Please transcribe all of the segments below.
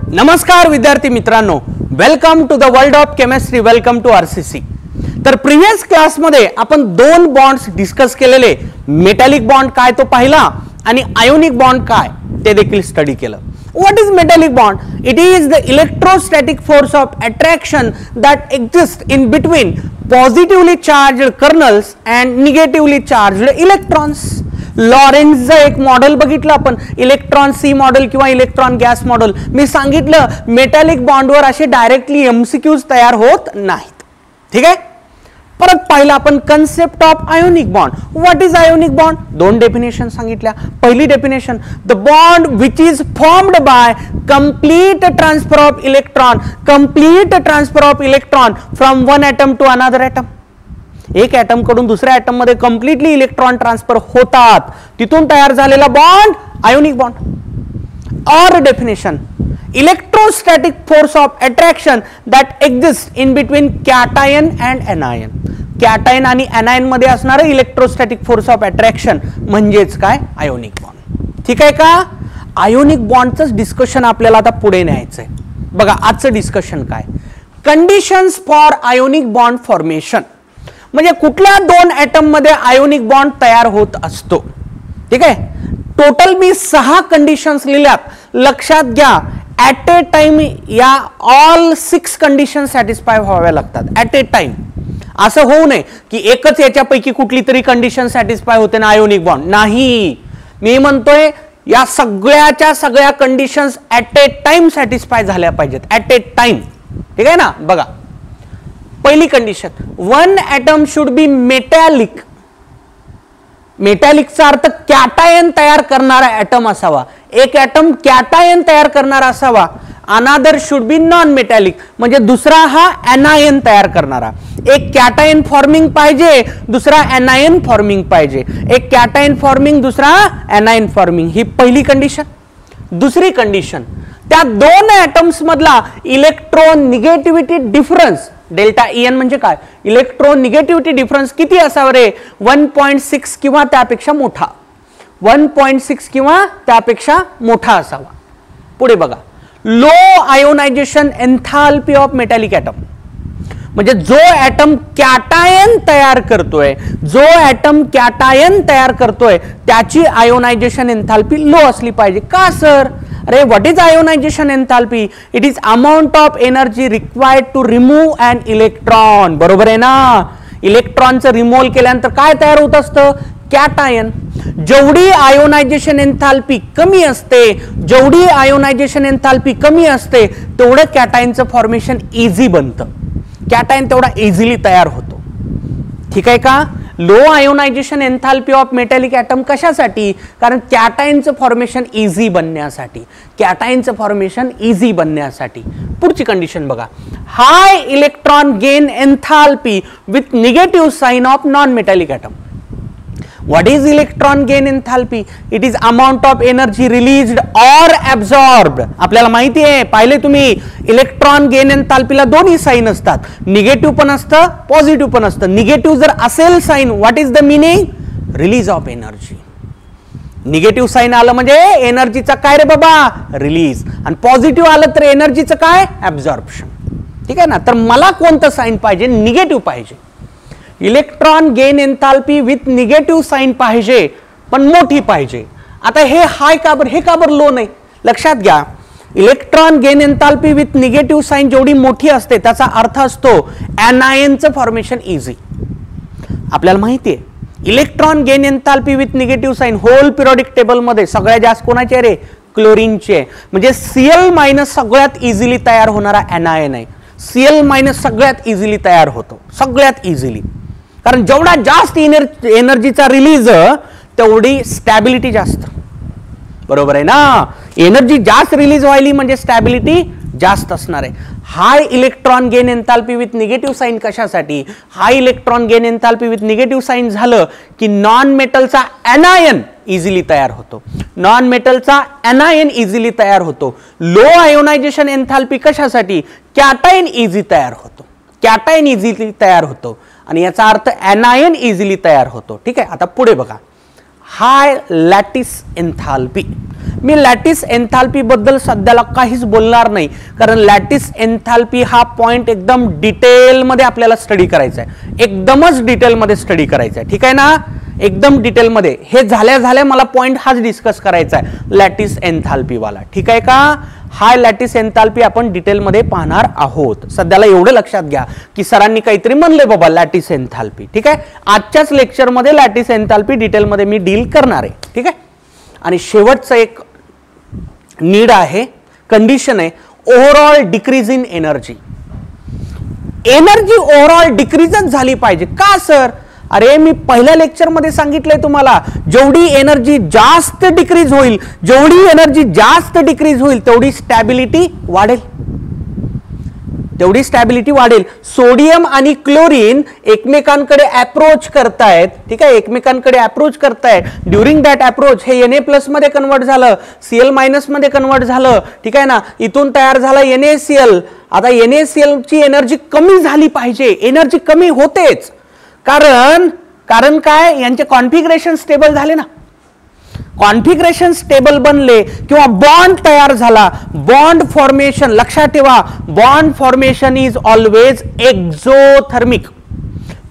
नमस्कार विद्यार्थी मित्रांनो, welcome to the world of chemistry, welcome to RCC. तर प्रीवियस क्लासमध्ये आपण दोन बॉन्ड्स डिस्कस केलेले, मेटॅलिक बॉन्ड काय तो पाहिला आणि आयोनिक बॉन्ड काय ते देखील स्टडी केलं। What is metallic bond? It is the electrostatic force of attraction that exists in between positively charged kernels and negatively charged electrons. लॉरेन्झचं एक मॉडेल बघितलं आपण, इलेक्ट्रॉन सी मॉडेल किंवा इलेक्ट्रॉन गॅस मॉडेल। मी सांगितलं metallic बॉन्डवर असे directly MCQs तयार होत नाहीत, ठीक आहे। परत पाहिलं आपण concept of ionic bond. What is ionic bond? दोन डेफिनेशन सांगितल्या। पहिली definition, the bond which is formed by complete transfer of electron from one atom to another atom. एक एटम कडून दुसऱ्या एटम मध्ये कंप्लीटली इलेक्ट्रॉन ट्रान्सफर होतात, तिथून तयार झालेला बॉन्ड आयोनिक बॉन्ड। और definition, electrostatic force of attraction that exist in between cation and anion. Cation आणि एनायन मध्ये असणारे इलेक्ट्रोस्टॅटिक फोर्स ऑफ अट्रॅक्शन म्हणजेच काय? Ionic bond. ठीक आहे का? आयोनिक बॉन्डचं डिस्कशन आपल्याला आता पुढे न्यायचंय। बघा आजचं डिस्कशन काय, conditions for ionic bond formation, म्हणजे कुठल्या दोन एटम मध्ये आयोनिक बॉन्ड तयार होत असतो। ठीक आहे, टोटल मी 6 कंडिशन्स लिहिल्यात, लक्षात घ्या। ऍट ए टाइम या ऑल 6 कंडिशन सॅटिस्फाय व्हाव्या लागतात ऍट ए टाइम। असं होऊ नये की एकच याच्यापैकी कुठली तरी कंडिशन सॅटिस्फाय होते ना आयोनिक बॉन्ड, नाही। मी म्हणतोय या सगळ्याच्या सगळ्या conditions at A time satisfy झाल्या पाहिजेत, ऍट ए टाइम। ठीक आहे ना? बघा पहिली condition, one atom should be metallic. मेटॅलिकचा अर्थ कॅटायन तयार करणारा एटम असावा, एक एटम कॅटायन तयार करणारा असावा। अनादर शुड बी नॉन मेटॅलिक, म्हणजे दुसरा हा एनायन तयार करणारा। एक कॅटायन फॉर्मिंग पाहिजे, दुसरा एनायन फॉर्मिंग पाहिजे। एक कॅटायन फॉर्मिंग, दुसरा एनायन फॉर्मिंग, ही पहिली कंडिशन। दुसरी कंडिशन, त्या दोन एटम्स मधला इलेक्ट्रोनिगेटिव्हिटी डिफरन्स, डेल्टा EN म्हणजे काय? इलेक्ट्रोनिगेटिव्हिटी डिफरन्स किती असावा रे? 1.6 किंवा त्यापेक्षा मोठा, 1.6 किंवा त्यापेक्षा मोठा असावा। पुढे बघा, low ionisation enthalpy of metallic atom, म्हणजे जो एटम कॅटायन तयार करतोय त्याची आयोनायझेशन एन्थाल्पी लो असली पाहिजे। का सर? अरे what is ionisation enthalpy? It is amount of energy required to remove an electron. बरोबर आहे ना? इलेक्ट्रॉनचं रिमूव्हल केल्यानंतर काय तयार होत असतं? कॅटायन। जेवढी आयोनायझेशन एन्थाल्पी कमी असते, तेवढं कॅटायनचं फॉर्मेशन इझी बनतं, कॅटायन तेवढा इझिली तयार होतो। ठीक आहे का? Low ionisation enthalpy of metallic atom कशासाठी? कारण कॅटायनचं फॉर्मेशन इझी बनण्यासाठी। पुढची कंडिशन बघा, high electron gain enthalpy with negative sign of non metallic atom. What is electron gain enthalpy? It is amount of energy released or absorbed. आपल्याला माहिती आहे, पाहिले तुम्ही, इलेक्ट्रॉन गेन एन्थाल्पीला दोन्ही साइन असतात, निगेटिव्ह पण असतं, पॉझिटिव्ह पण असतं। निगेटिव्ह जर असेल sign, what is the meaning? Release of energy. Negative sign आलं म्हणजे एनर्जीचा काय रे बाबा? रिलीज। आणि पॉझिटिव्ह आलं तर एनर्जीचं काय? ऍब्झॉर्प्शन। ठीक आहे ना? तर मला कोणतं साइन पाहिजे? निगेटिव्ह पाहिजे। Electron gain enthalpy with negative sign पाहिजे, पण मोठी पाहिजे। आता हे हाय का बरं, हे का बरं लो नाही? लक्षात घ्या, electron gain enthalpy with negative sign जेवढी मोठी असते त्याचा अर्थ असतो एनायनचं फॉर्मेशन इझी। आपल्याला माहिती आहे, electron gain enthalpy with negative sign whole periodic table मध्ये सगळ्यात जास्त कोणाचे रे? क्लोरीनचे। म्हणजे Cl- सगळ्यात इझिली तयार होणारा एनायन आहे। Cl- सगळ्यात इझिली तयार होतो, सगळ्यात इझिली, कारण जेवढा जास्त एनर्जीचा रिलीज तेवढी स्टॅबिलिटी जास्त। बरोबर आहे ना? एनर्जी जास्त रिलीज व्हायली म्हणजे स्टॅबिलिटी जास्त असणार आहे। High electron gain enthalpy with negative sign कशासाठी? High electron gain enthalpy with negative sign झालं की नॉन मेटलचा एनायन इझिली तयार होतो। लो आयोनायझेशन एन्थाल्पी कशासाठी? कॅटायन इझी तयार होतो, आणि याचा अर्थ एनायन इझिली तयार होतो। ठीक आहे, आता पुढे बघा, हाय लॅटिस एन्थाल्पी। मी लॅटिस एन्थाल्पी बद्दल सध्याला काहीच बोलणार नाही, कारण लॅटिस एन्थाल्पी हा पॉइंट एकदम डिटेलमध्ये आपल्याला स्टडी करायचा आहे, एकदमच डिटेलमध्ये स्टडी करायचा आहे, ठीक आहे ना, एकदम डिटेलमध्ये. हे झाल्या झाल्या मला पॉइंट हाच डिस्कस करायचा आहे, लॅटिस एन्थाल्पी वाला, ठीक आहे का. हा लॅटिस एन्थाल्पी आपण डिटेलमध्ये पाहणार आहोत. सध्याला एवढं लक्षात घ्या की सरांनी काहीतरी म्हणले बाबा लॅटिस एन्थाल्पी, ठीक आहे. आजच्याच लेक्चरमध्ये लॅटिस एन्थाल्पी डिटेलमध्ये मी डील करणार आहे, ठीक आहे. आणि शेवटचं एक नीड आहे, कंडिशन आहे, overall decrease in energy. Energy overall डिक्रीजच झाली पाहिजे का सर? अरे मी पहिल्या लेक्चर मध्ये सांगितलंय तुम्हाला, जेवढी एनर्जी जास्त डिक्रीज होईल, जेवढी एनर्जी जास्त डिक्रीज होईल तेवढी स्टॅबिलिटी वाढेल, तेवढी स्टॅबिलिटी वाढेल. सोडियम आणि क्लोरीन एकमेकांकडे अप्रोच करतायत, ठीक आहे, एकमेकांकडे अप्रोच करतायत. ड्युरिंग दॅट अप्रोच हे Na+ मध्ये कन्वर्ट झालं, Cl- मध्ये कन्वर्ट झालं, ठीक आहे ना. इथून तयार झाला NaCl. आता NaCl ची एनर्जी कमी झाली पाहिजे, एनर्जी कमी होतेच, कारण काय, यांचे कॉन्फिगरेशन स्टेबल झाले ना. कॉन्फिगरेशन स्टेबल बनले किंवा बॉन्ड तयार झाला, बॉन्ड फॉर्मेशन लक्षात ठेवा, bond formation is always exothermic.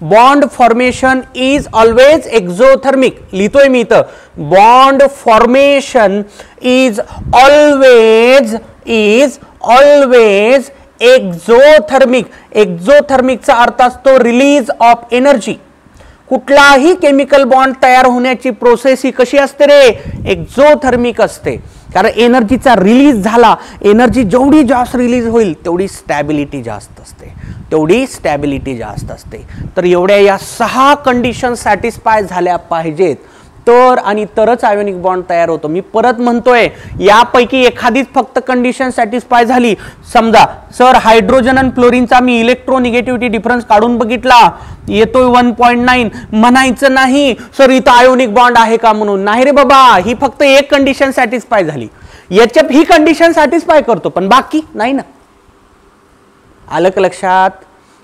Bond formation is always exothermic. लिहितोय मी इथं, bond formation is always exothermic. एक्झोथर्मिकचा अर्थ असतो रिलीज ऑफ एनर्जी. कुठलाही केमिकल बॉन्ड तयार होण्याची प्रोसेस ही कशी असते रे, एक्झोथर्मिक असते. कारण एनर्जीचा रिलीज झाला, एनर्जी जेवढी जास्त रिलीज होईल तेवढी स्टॅबिलिटी जास्त असते, तेवढी स्टॅबिलिटी जास्त असते. तर एवढ्या या 6 कंडिशन सॅटिस्फाय झाल्या पाहिजेत, तर आणि तरच आयोनिक बॉन्ड तयार होतो. मी परत म्हणतोय, यापैकी एखादीच फक्त कंडिशन सॅटिस्फाय झाली, समजा सर हायड्रोजन आणि फ्लोरीनचा मी इलेक्ट्रोनिगेटिव्हिटी डिफरन्स काढून बघितला, येतोय 1.9, म्हणायचं नाही सर इथं आयोनिक बॉन्ड आहे का म्हणून. नाही रे बाबा, ही फक्त एक कंडिशन सॅटिस्फाय झाली, याच्यात ही कंडिशन सॅटिस्फाय करतो पण बाकी नाही ना. आलं का लक्षात?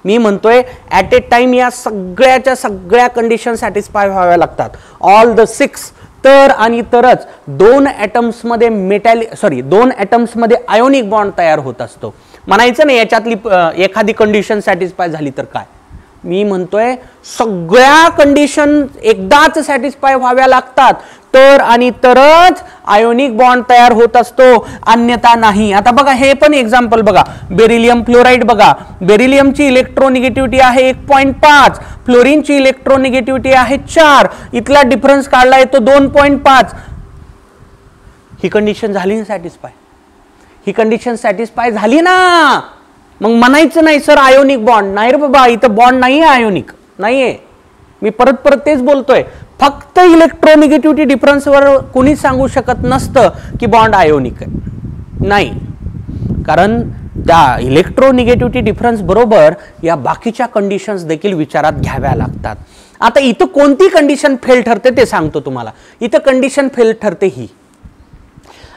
मी म्हणतोय ॲट ए टाइम या सगळ्या कंडिशन सॅटिस्फाय व्हाव्या लागतात, ऑल द 6. तर आणि तरच 2 ॲटम्स मध्ये आयोनिक बॉन्ड तयार होत असतो. म्हणायचं नाही याच्यातली एखादी कंडिशन सॅटिस्फाय झाली तर काय. मी म्हणतोय सगळ्या कंडिशन एकदाच सॅटिस्फाय व्हाव्या लागतात, तर आणि तरच आयोनिक बॉन्ड तयार होत असतो, अन्यथा नाही. आता बघा हे पण एक्झाम्पल बघा, बेरिलियम फ्लोराईड बघा, बेरिलियमची इलेक्ट्रोनिगेटिव्हिटी आहे 1.5, फ्लोरीनची इलेक्ट्रोनिगेटिव्हिटी आहे 4, इथला डिफरन्स काढला येतो 2.5. ही कंडिशन झाली ना सॅटिस्फाय, ही कंडिशन सॅटिस्फाय झाली ना. मग म्हणायचं नाही सर आयोनिक बॉन्ड नाही रे बाबा, इथं बॉन्ड नाहीये, आयोनिक नाहीये. मी परत तेच बोलतोय, फक्त इलेक्ट्रोनिगेटिव्हिटी डिफरन्सवर कोणी सांगू शकत नसतं की बॉन्ड आयोनिक आहे, नाही. कारण त्या इलेक्ट्रोनिगेटिव्हिटी डिफरन्स बरोबर या बाकीच्या कंडिशन्स देखील विचारात घ्याव्या लागतात. आता इथं कोणती कंडिशन फेल ठरते ते सांगतो तुम्हाला. इथं कंडिशन फेल ठरते ही,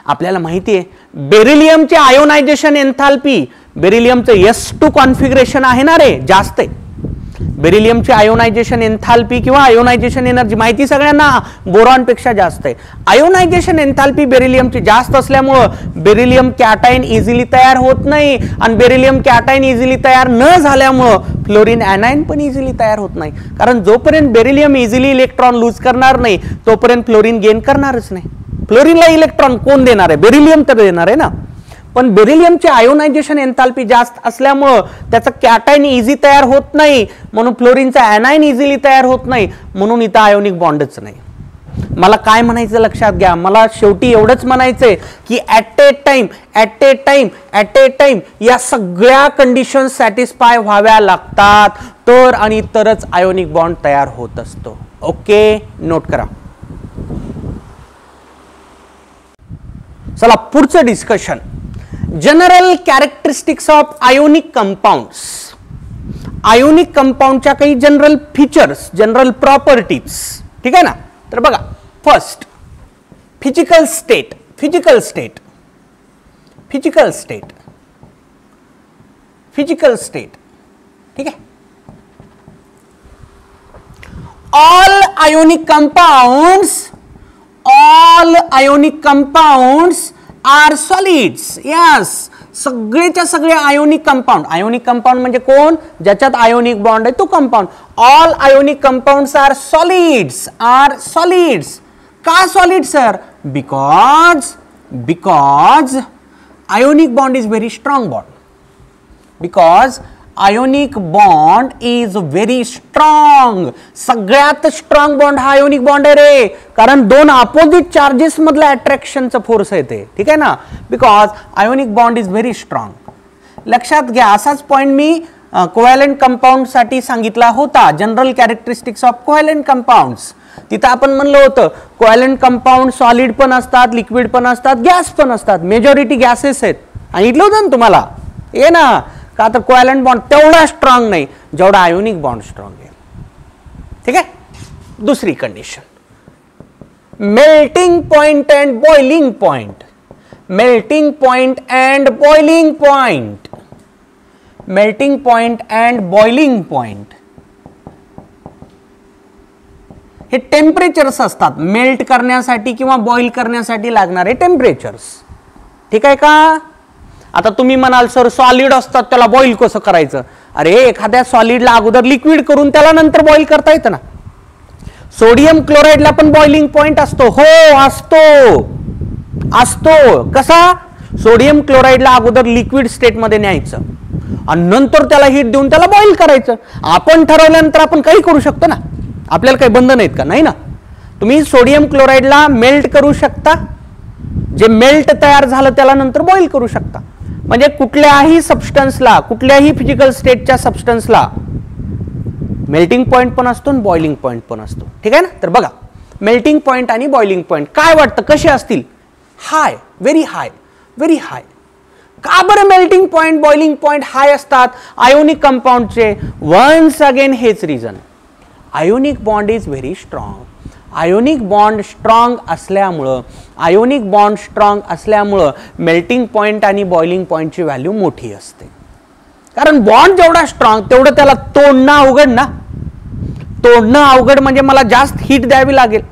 आपल्याला माहिती आहे बेरिलियमचे आयोनायझेशन एन्थाल्पी, बेरिलियमचं S2 कॉन्फिगरेशन आहे ना रे, जास्त आहे. बेरिलियमची आयोनायझेशन एन्थाल्पी किंवा आयोनायझेशन एनर्जी माहिती सगळ्यांना, बोरॉन पेक्षा जास्त आहे. आयोनायझेशन एन्थाल्पी बेरिलियमची जास्त असल्यामुळं बेरिलियम कॅटायन इझिली तयार होत नाही, आणि बेरिलियम कॅटायन इझिली तयार न झाल्यामुळं फ्लोरीन ॲनायन पण इझिली तयार होत नाही. कारण जोपर्यंत बेरिलियम इझिली इलेक्ट्रॉन लूज करणार नाही तोपर्यंत फ्लोरीन गेन करणारच नाही. फ्लोरीनला इलेक्ट्रॉन कोण देणार आहे? बेरिलियम तर देणार आहे ना. पण बेरिलियमचे आयोनायझेशन एन्थाल्पी जास्त असल्यामुळं त्याचा कॅटायन इझी तयार होत नाही, म्हणून फ्लोरीनचा ॲनायन इझिली तयार होत नाही, म्हणून इथं आयोनिक बॉन्डच नाही. मला काय म्हणायचं लक्षात घ्या, मला शेवटी एवढंच म्हणायचंय की ॲट ए टाइम या सगळ्या कंडिशन सॅटिस्फाय व्हाव्या लागतात, तर आणि तरच आयोनिक बॉन्ड तयार होत असतो. ओके, नोट करा. चला पुढचं discussion, general characteristics of ionic compounds. Ionic कंपाऊंडच्या काही जनरल फीचर्स, जनरल प्रॉपर्टीज, ठीक आहे ना. तर बघा, फर्स्ट फिजिकल स्टेट, ठीक आहे. All all ionic compounds are solids. Yes, सगळेच्या सगळे आयोनिक कंपाऊंड. आयोनिक कंपाऊंड म्हणजे कोण? ज्याच्यात आयोनिक बॉन्ड आहे तो compound. All ionic compounds are solids. Are solids. का solid sir? Because ionic bond is very strong bond. Because ionic bond is very strong. सगळ्यात strong bond हा ionic bond आहे रे, कारण दोन अपोजिट चार्जेस मधला अट्रॅक्शनचा फोर्स आहे ते. ठीक आहे ना. Because ionic bond is very strong. लक्षात घ्या, असाच पॉइंट मी कोव्हॅलेंट कंपाऊंड साठी सांगितला होता. General characteristics of covalent compounds. तिथं आपण म्हणलं होतं कोव्हॅलेंट कंपाऊंड सॉलिड पण असतात, लिक्विड पण असतात, गॅस पण असतात. मेजॉरिटी गॅसेस आहेत. सांगितलं होतं ना तुम्हाला, ये ना. का तर कोव्हॅलेंट बॉन्ड तेवढा स्ट्रॉंग नाही जेवढा आयोनिक बॉन्ड स्ट्रॉंग आहे. ठीक आहे. दुसरी condition, melting point and boiling point. Melting point and boiling point. Melting point and boiling point हे टेम्परेचर्स असतात. मेल्ट करण्यासाठी किंवा बॉईल करण्यासाठी लागणारे टेम्परेचर्स. ठीक आहे का. आता तुम्ही म्हणाल सर सॉलिड असतात त्याला बॉईल कसं करायचं? अरे एखाद्या सॉलिडला अगोदर लिक्विड करून त्याला नंतर बॉईल करता येतं ना. सोडियम क्लोराईडला पण बॉइलिंग पॉइंट असतो. हो असतो. कसा? सोडियम क्लोराईडला अगोदर लिक्विड स्टेट मध्ये न्यायचं आणि नंतर त्याला हीट देऊन त्याला बॉईल करायचं. आपण ठरवल्यानंतर आपण काही करू शकतो ना. आपल्याला काही बंधन आहेत का? नाही ना. तुम्ही सोडियम क्लोराईडला मेल्ट करू शकता, जे मेल्ट तयार झालं त्याला नंतर बॉईल करू शकता. म्हणजे कुठल्याही सबस्टन्सला, कुठल्याही फिजिकल स्टेटच्या सबस्टन्सला मेल्टिंग पॉइंट पण असतो आणि बॉइलिंग पॉइंट पण असतो. ठीक आहे ना. तर बघा, मेल्टिंग पॉइंट आणि बॉइलिंग पॉइंट काय वाटतं कसे असतील? हाय, व्हेरी हाय, व्हेरी हाय. का बरं मेल्टिंग पॉइंट बॉइलिंग पॉइंट हाय असतात आयोनिक कंपाऊंडचे? वन्स अगेन हेच reason. Ionic bond is very strong. Ionic bond strong असल्यामुळं मेल्टिंग पॉइंट आणि बॉइलिंग पॉइंटची व्हॅल्यू मोठी असते. कारण बॉन्ड जेवढा स्ट्रॉंग तेवढं त्याला तोडणं अवघड ना. तोडणं अवघड म्हणजे मला जास्त हीट द्यावी लागेल.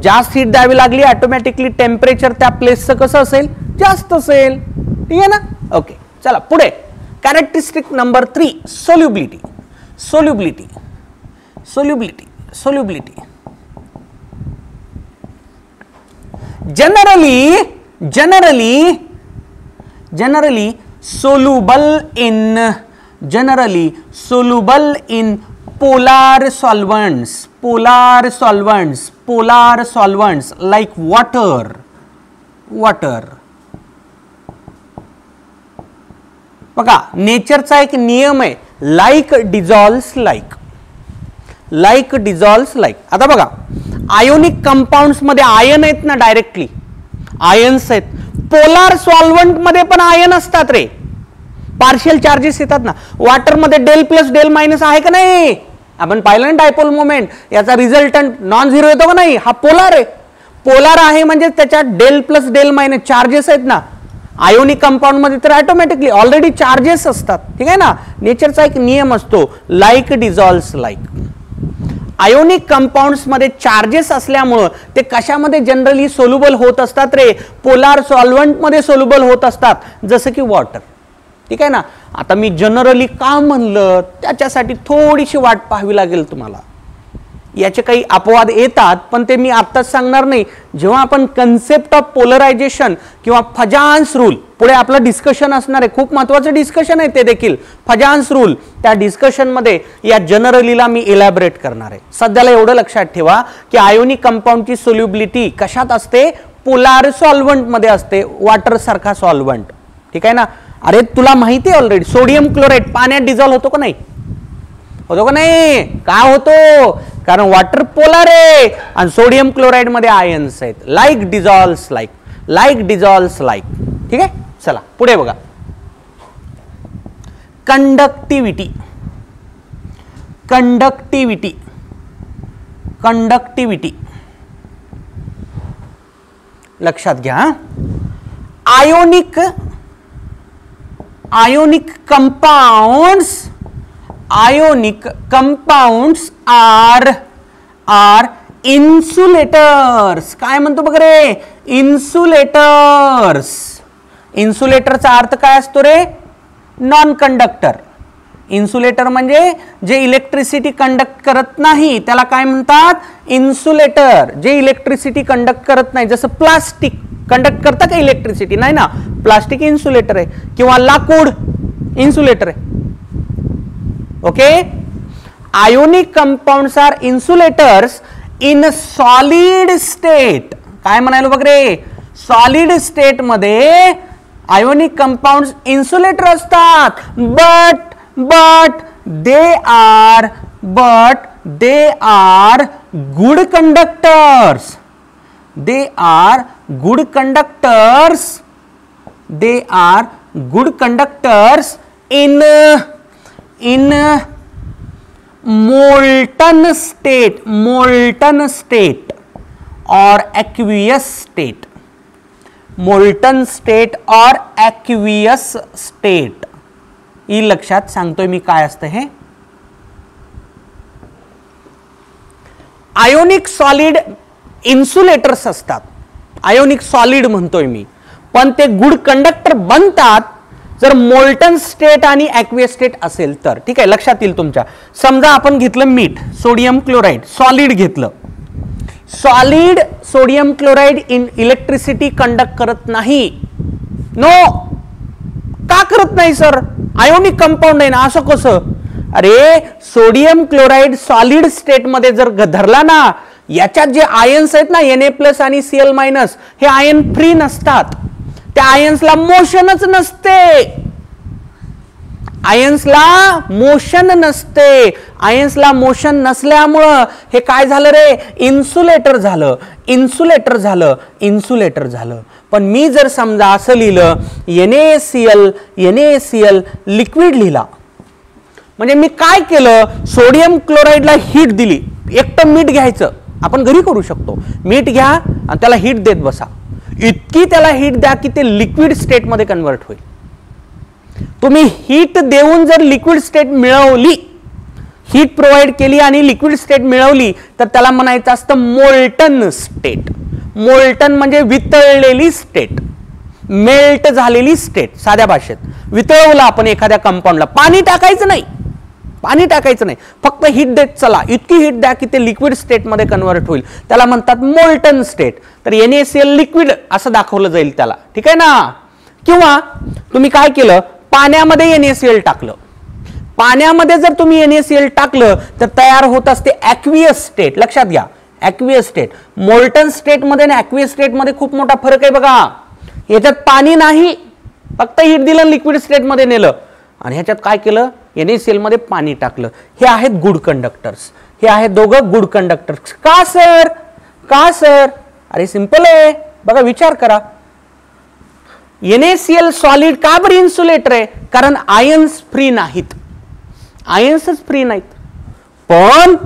जास्त हीट द्यावी लागली ऑटोमॅटिकली टेम्परेचर त्या प्लेसचं कसं असेल? जास्त असेल. ठीक आहे ना. ओके, चला पुढे. Characteristic number 3, solubility. Solubility solubility solubility generally soluble in polar solvents like water. बघा, नेचरचा एक नियम आहे, लाईक डिझॉल्व्स लाईक. आता बघा, आयोनिक कंपाऊंड्स मध्ये आयन आहेत ना, डायरेक्टली आयन्स आहेत. पोलार सॉल्व्हंट मध्ये पण आयन असतात रे, पार्शियल चार्जेस येतात ना. वॉटर मध्ये डेल प्लस डेल मायनस आहे का नाही? आपण पाहिलं ना डायपोल मोमेंट, याचा रिझल्टंट नॉन झिरो येतो का नाही? हा पोलार आहे. पोलार आहे म्हणजे त्याच्यात del plus del minus charges आहेत ना. आयोनिक कंपाऊंड मध्ये तर ऑटोमॅटिकली ऑलरेडी चार्जेस असतात. ठीक आहे ना. नेचरचा एक नियम असतो, like dissolves like. Ionic compounds मध्ये चार्जेस असल्यामुळं ते कशामध्ये जनरली सोल्युबल होत असतात रे? पोलार सॉल्व्हंट मध्ये सोल्युबल होत असतात, जसं की वॉटर. ठीक आहे ना. आता मी जनरली का म्हणलं त्याच्यासाठी थोडीशी वाट पाहावी लागेल तुम्हाला. याचे काही अपवाद येतात पण ते मी आत्ताच सांगणार नाही. जेव्हा आपण कन्सेप्ट ऑफ पोलरायझेशन किंवा फजान्स रूल, पुढे आपलं डिस्कशन असणार आहे, खूप महत्त्वाचं डिस्कशन आहे ते देखील, फजान्स रूल, त्या डिस्कशन मध्ये या जनरलीला मी इलॅबरेट करणार आहे. सध्याला एवढं लक्षात ठेवा की आयोनिक कंपाऊंडची सोल्युबिलिटी कशात असते? पोलार सॉल्व्हंट मध्ये असते, वॉटर सारखा सॉल्व्हंट. ठीक आहे ना. अरे तुला माहिती आहे ऑलरेडी, सोडियम क्लोराईड पाण्यात डिझॉल्व्ह होतो का नाही? होतो का नाही? का होतो? कारण वॉटर पोलार आहे आणि सोडियम क्लोराईड मध्ये आयन्स आहेत. Like dissolves like. ठीक आहे. चला पुढे बघा. कंडक्टिव्हिटी लक्षात घ्या. Ionic compounds are insulators. काय म्हणतो बघ रे, इन्सुलेटर्स. इन्सुलेटरचा अर्थ काय असतो रे, नॉन कंडक्टर. इन्सुलेटर म्हणजे जे इलेक्ट्रिसिटी कंडक्ट करत नाही त्याला काय म्हणतात, इन्सुलेटर. जे इलेक्ट्रिसिटी कंडक्ट करत नाही, जसं प्लास्टिक कंडक्ट करतं का इलेक्ट्रिसिटी, नाही ना, प्लास्टिक इन्सुलेटर आहे, किंवा लाकूड इन्सुलेटर आहे. Okay. Ionic compounds are insulators in solid state. काय म्हणायला बघ रे, सॉलिड स्टेट मध्ये आयोनिक कंपाऊंड्स इन्सुलेटर असतात. but they are good conductors. They are good conductors. They are good conductors in molten state or aqueous state. Molten state or aqueous state. E लक्षात सांगतोय मी काय असतं हे. आयोनिक सॉलिड इन्सुलेटर्स असतात. Ionic solid म्हणतोय मी, पण ते गुड कंडक्टर बनतात जर मोल्टन स्टेट आणि ॲक्वियस स्टेट असेल तर. ठीक आहे, लक्षात येईल तुमच्या. समजा आपण घेतलं मीठ, सोडियम क्लोराईड, सॉलिड घेतलं. Solid sodium chloride in electricity conduct करत नाही. नो, का करत नाही सर, आयोनिक कंपाऊंड आहे ना, असं कसं. अरे सोडियम क्लोराईड सॉलिड स्टेट मध्ये जर धरला ना, याच्यात जे आयन्स आहेत ना, Na+ आणि Cl- हे आयन फ्री नसतात. त्या आयन्सला मोशनच नसते. आयन्सला मोशन नसते. आयन्सला मोशन नसल्यामुळं हे काय झालं रे, इन्सुलेटर झालं. इन्सुलेटर झालं, इन्सुलेटर झालं. पण मी जर समजा असं लिहिलं, NaCl लिक्विड लिहिला, म्हणजे मी काय केलं, सोडियम क्लोराईडला हीट दिली. एकटं मीठ घ्यायचं, आपण घरी करू शकतो. मीठ घ्या आणि त्याला हीट देत बसा. इतकी त्याला हीट द्या की ते लिक्विड स्टेट मध्ये कन्वर्ट होईल. तुम्ही हीट देऊन जर लिक्विड स्टेट मिळवली, हीट प्रोव्हाइड केली आणि लिक्विड स्टेट मिळवली, तर त्याला म्हणायचं असतं मोल्टन स्टेट. मोल्टन म्हणजे वितळलेली स्टेट, मेल्ट झालेली स्टेट. साध्या भाषेत वितळवलं आपण एखाद्या कंपाऊंडला, पाणी टाकायचं नाही, पाणी टाकायचं नाही, फक्त हीट देत चला. इतकी हीट द्या की ते लिक्विड स्टेट मध्ये कन्वर्ट होईल, त्याला म्हणतात मोल्टन स्टेट. तर NaCl लिक्विड असं दाखवलं जाईल त्याला. ठीक आहे ना. किंवा तुम्ही काय केलं, पाण्यामध्ये NaCl टाकलं. पाण्यामध्ये जर तुम्ही NaCl टाकलं तर तयार होत असते ॲक्वियस स्टेट. लक्षात घ्या, ॲक्वियस स्टेट. मोल्टन स्टेट मध्ये आणि ॲक्वियस स्टेट मध्ये खूप मोठा फरक आहे बघा. याच्यात पाणी नाही, फक्त हीट दिलं, लिक्विड स्टेट मध्ये नेलं. आणि ह्याच्यात काय केलं, NaCl मध्ये पाणी टाकलं. हे आहेत गुड कंडक्टर्स. हे आहेत दोघं गुड कंडक्टर्स. का सर, का सर? अरे सिंपल आहे बघा, विचार करा. NaCl सॉलिड का बरं इन्सुलेटर आहे, कारण आयन्स फ्री नाहीत. आयन्सच फ्री नाहीत. पण